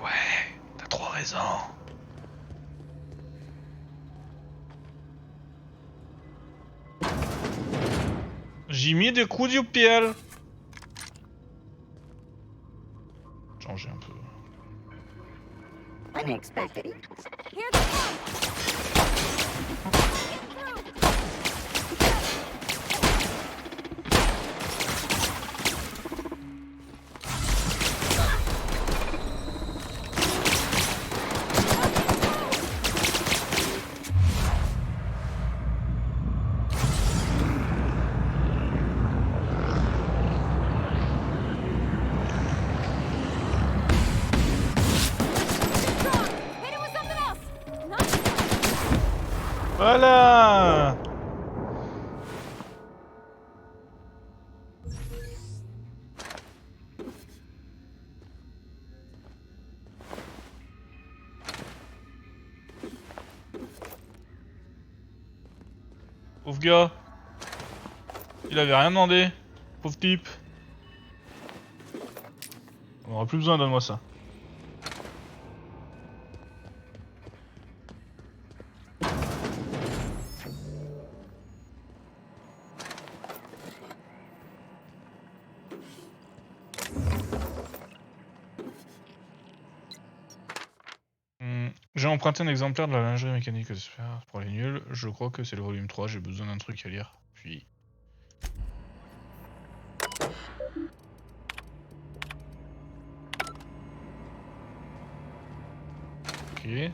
Ouais, t'as trop raison. J'ai mis des coups du pied. Changer un peu. Unexpected. Here they come! Voilà. Pauvre gars. Il avait rien demandé. Pauvre type. On aura plus besoin, donne-moi ça. J'ai emprunté un exemplaire de la lingerie mécanique pour les nuls. Je crois que c'est le volume 3, j'ai besoin d'un truc à lire. Puis... Ok.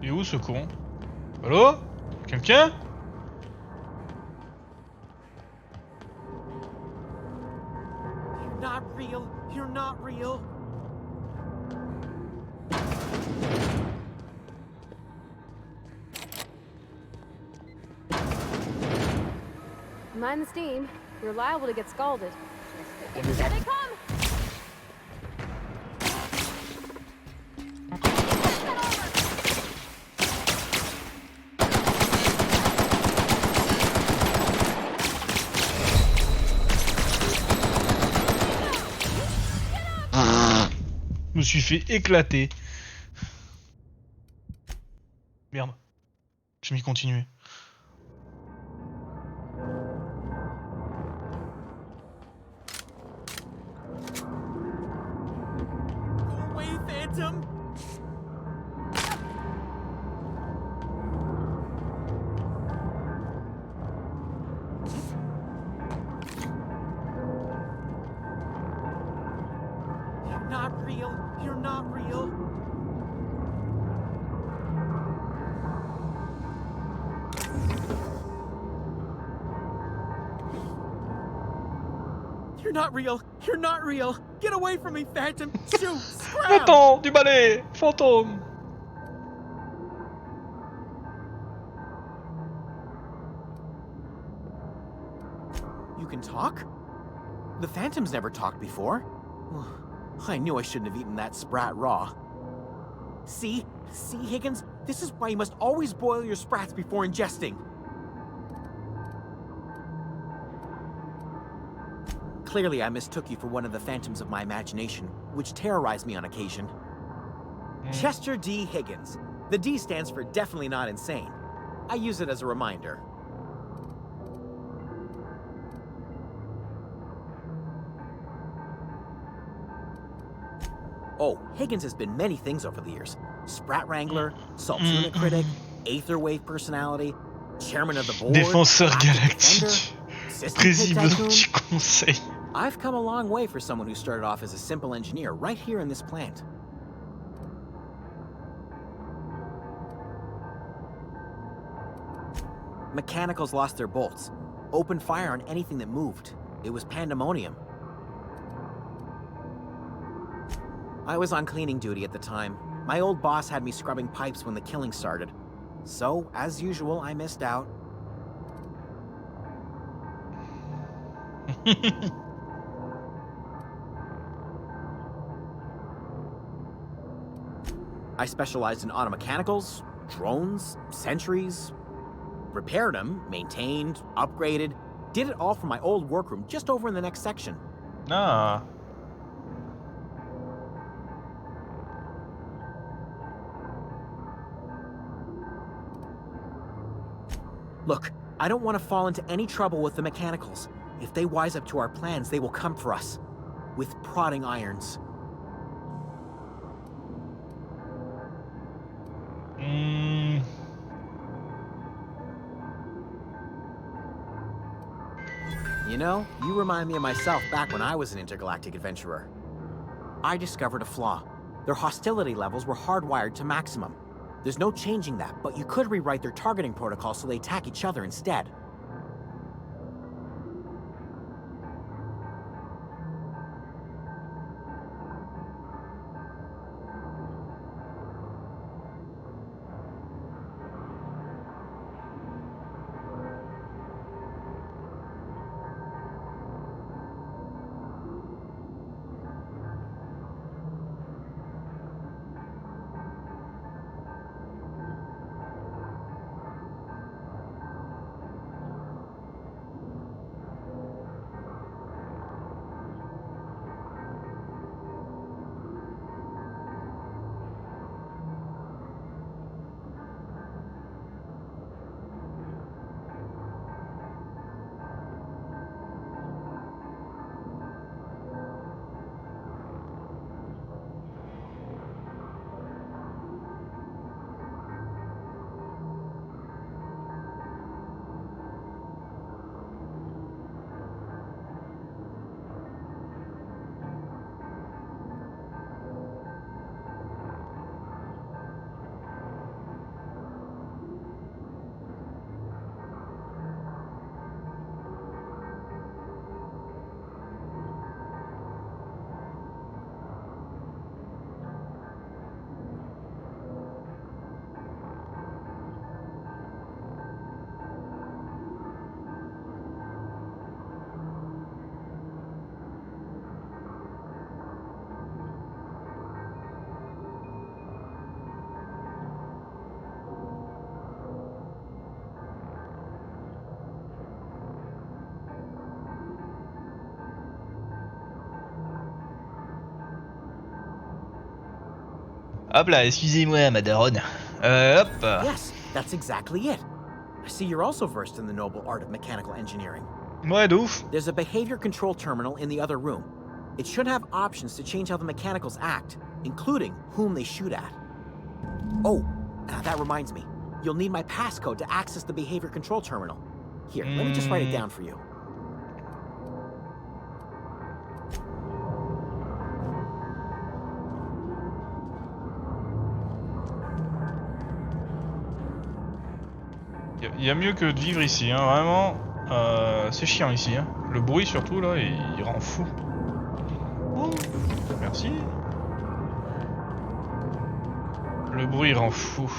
Et où ce con? Allô? Quelqu'un? You're not real. You're not real. Mind the steam. You're liable to get scalded. Here they come! Je me suis fait éclater. Merde. J'ai mis continuer. Go away, Phantom. You're not real. You're not real. You're not real. You're not real. Get away from me, Phantom. Shoot. Scram. Va-t'en, du balai, fantôme. You can talk? The Phantom's never talked before. I knew I shouldn't have eaten that sprat raw. See? See, Higgins? This is why you must always boil your sprats before ingesting. Clearly, I mistook you for one of the phantoms of my imagination, which terrorized me on occasion. Chester D. Higgins. The D stands for definitely not insane. I use it as a reminder. Oh, Higgins has been many things over the years. Sprat Wrangler, Saltuna Critic, Aetherwave Personality, Chairman of the Board, Défenseur Galactic galactique. Defender, Président Tycoon. du conseil. I've come a long way for someone who started off as a simple engineer right here in this plant. Mechanicals lost their bolts. Opened fire on anything that moved. It was pandemonium. I was on cleaning duty at the time. My old boss had me scrubbing pipes when the killing started. So, as usual, I missed out. I specialized in automechanicals, drones, sentries. Repaired them, maintained, upgraded. Did it all from my old workroom just over in the next section. Ah. Look, I don't want to fall into any trouble with the mechanicals. If they wise up to our plans, they will come for us. With prodding irons. You know, you remind me of myself back when I was an intergalactic adventurer. I discovered a flaw. Their hostility levels were hardwired to maximum. There's no changing that, but you could rewrite their targeting protocol so they attack each other instead. Hop là, excusez-moi, ma daronne. Hop. Yes, that's exactly it. I see you're also versed in the noble art of mechanical engineering. Ouais, de ouf. There's a behavior control terminal in the other room. It should have options to change how the mechanicals act, including whom they shoot at. Oh, that reminds me. You'll need my passcode to access the behavior control terminal. Here, let me just write it down for you. Il y a mieux que de vivre ici, hein, vraiment. C'est chiant ici, hein. Le bruit surtout là, il rend fou. Oh, merci. Le bruit rend fou.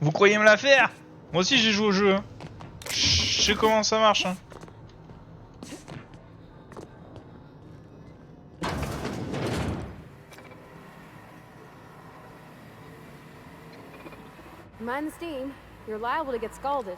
Vous croyez me la faire? Moi aussi j'ai joué au jeu. Hein. Je sais comment ça marche. Hein. Mind the steam. You're liable to get scalded.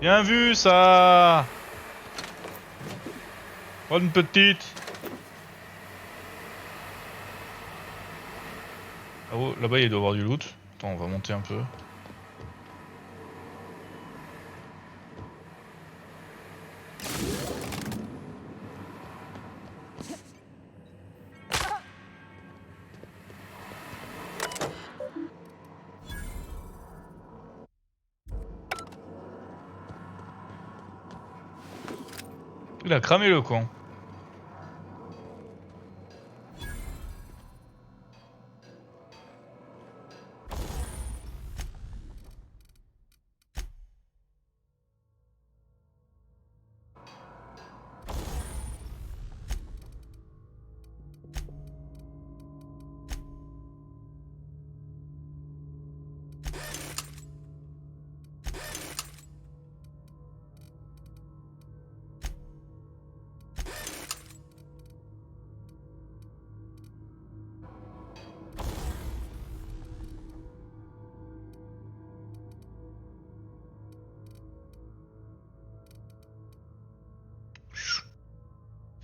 Bien vu ça. Bonne petite. Ah oh, là-bas il doit y avoir du loot. Attends, on va monter un peu. Il a cramé le con.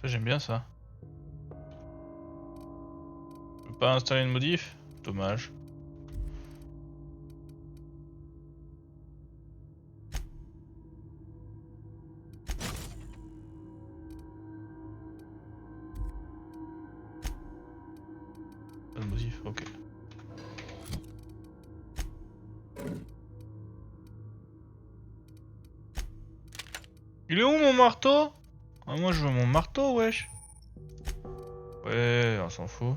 Ça j'aime bien ça. Je peux pas installer une modif? Dommage. Pas de modif, ok. Il est où mon marteau? Ah, moi je veux mon marteau, wesh. Ouais, on s'en fout.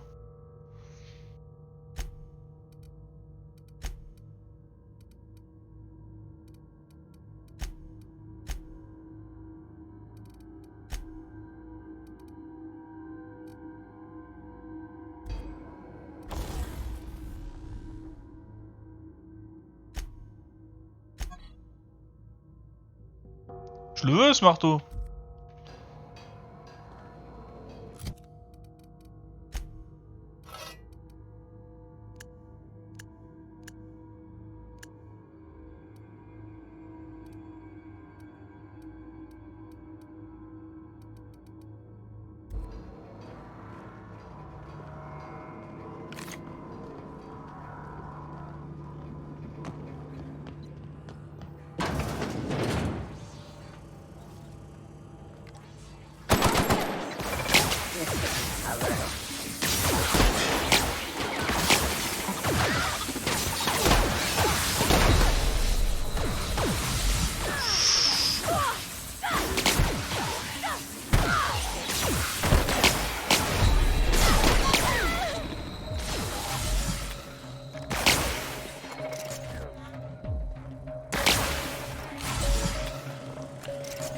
Je le veux ce marteau.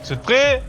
Vous êtes prêts?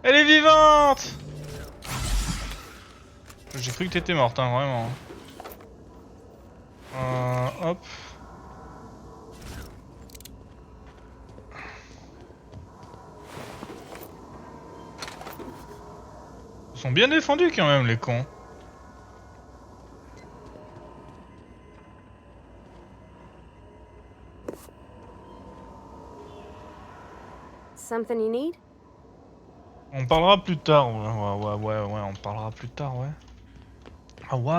Elle est vivante! J'ai cru que t'étais morte, hein, vraiment. Hop. Ils sont bien défendus quand même, les cons. Something you need? On parlera plus tard, ouais, on parlera plus tard, ouais. Ah ouais.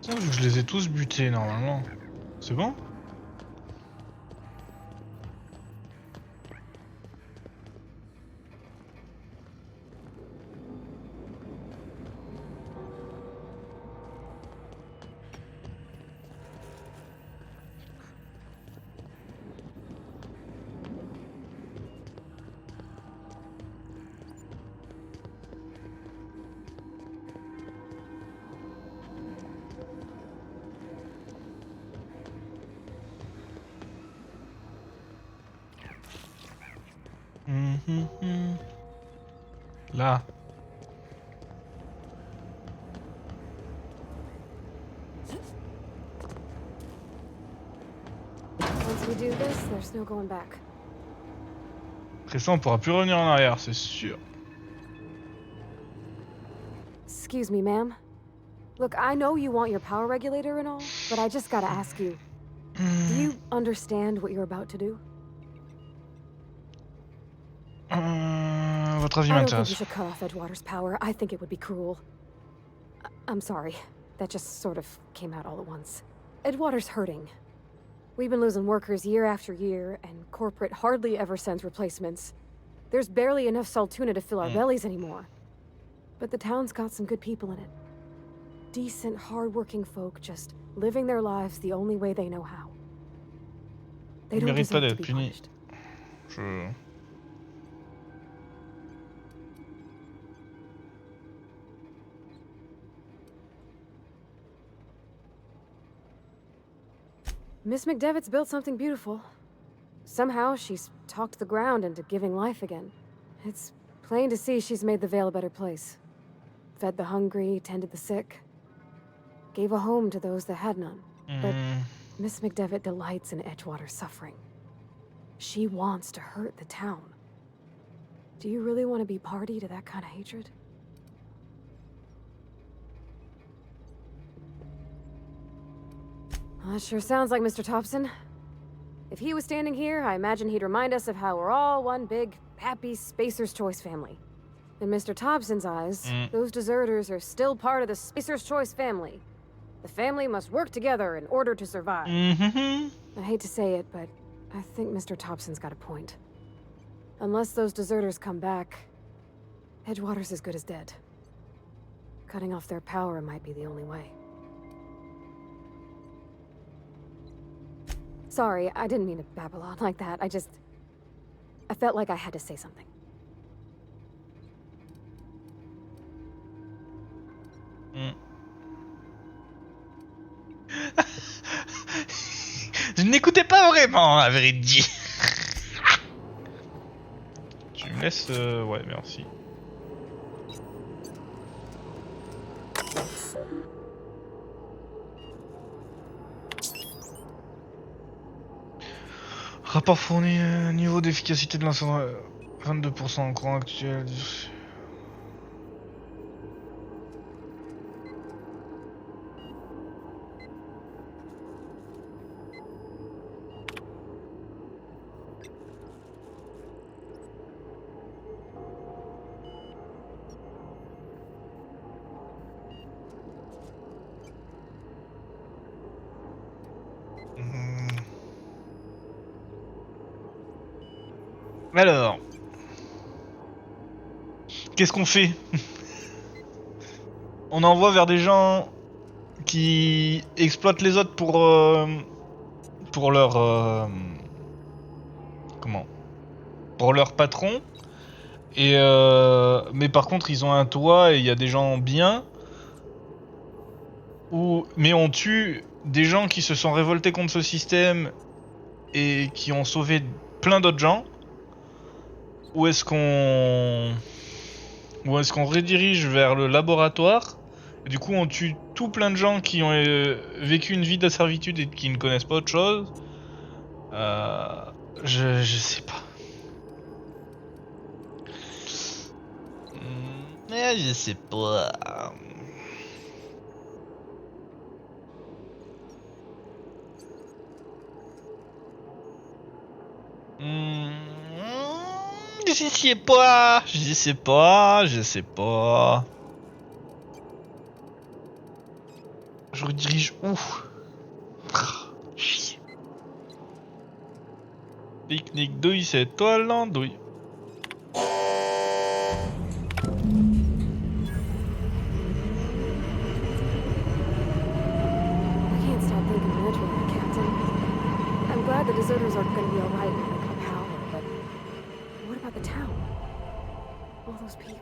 Tiens, vu que je les ai tous butés normalement. C'est bon? Là. Once we do this, there's no going back. Après ça, on pourra plus revenir en arrière, c'est sûr. Excuse me, ma'am. Look, I know you want your power regulator and all, but I just gotta ask you. Do you understand what you're about to do? Votre avis I don't think you m'intéresse. should cut off Edgewater's power. I think it would be cruel. I'm sorry. That just sort of came out all at once. Edgewater's hurting. We've been losing workers year after year, and corporate hardly ever sends replacements. There's barely enough Saltuna to fill our bellies anymore. But the town's got some good people in it. Decent, hard-working folk just living their lives the only way they know how. They don't Mérite pas deserve to d'être be puni. punished. Miss McDevitt's built something beautiful. Somehow, she's talked the ground into giving life again. It's plain to see she's made the Vale a better place. Fed the hungry, tended the sick. Gave a home to those that had none. But Miss McDevitt delights in Edgewater's suffering. She wants to hurt the town. Do you really want to be party to that kind of hatred? Well, that sure sounds like Mr. Thompson. If he was standing here, I imagine he'd remind us of how we're all one big, happy Spacer's Choice family. In Mr. Thompson's eyes, those deserters are still part of the Spacer's Choice family. The family must work together in order to survive. I hate to say it, but I think Mr. Thompson's got a point. Unless those deserters come back, Edgewater's as good as dead. Cutting off their power might be the only way. Sorry, I didn't mean to babble on like that. I felt like I had to say something. Je n'écoutais pas vraiment, à vrai dire. Tu me laisses... Ouais, merci. Rapport fourni, niveau d'efficacité de l'incendie, 22% en courant actuel. Alors, qu'est-ce qu'on fait? On envoie vers des gens qui exploitent les autres pour leur comment? Pour leur patron. Et mais par contre, ils ont un toit et il y a des gens bien. Mais on tue des gens qui se sont révoltés contre ce système et qui ont sauvé plein d'autres gens. Ou est-ce qu'on redirige vers le laboratoire et du coup on tue tout plein de gens qui ont vécu une vie de servitude et qui ne connaissent pas autre chose. Je sais pas. Je sais pas. Je sais pas, je sais pas, je sais pas. Je redirige où? Chier. Pique-nique douille, c'est toi l'andouille. I'm glad the deserters are going to be alright when they cut power, but what about the town? All those people.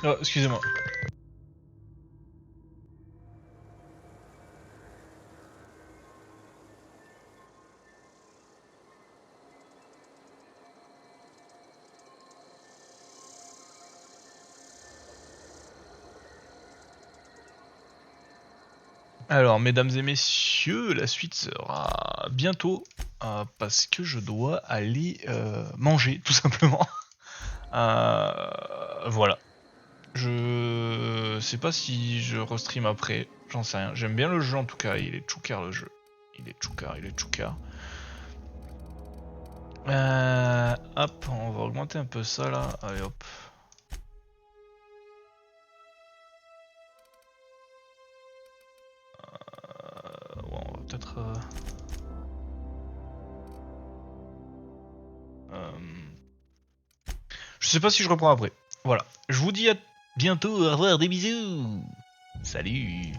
Oh, excusez-moi. Alors, mesdames et messieurs, la suite sera bientôt parce que je dois aller manger, tout simplement. Voilà. Je sais pas si je restream après, j'en sais rien. J'aime bien le jeu en tout cas, il est choucar le jeu. Il est choucar. Hop, on va augmenter un peu ça là. Allez hop. Ouais, on va peut-être... Je sais pas si je reprends après. Voilà. Je vous dis à bientôt, au revoir, des bisous. Salut.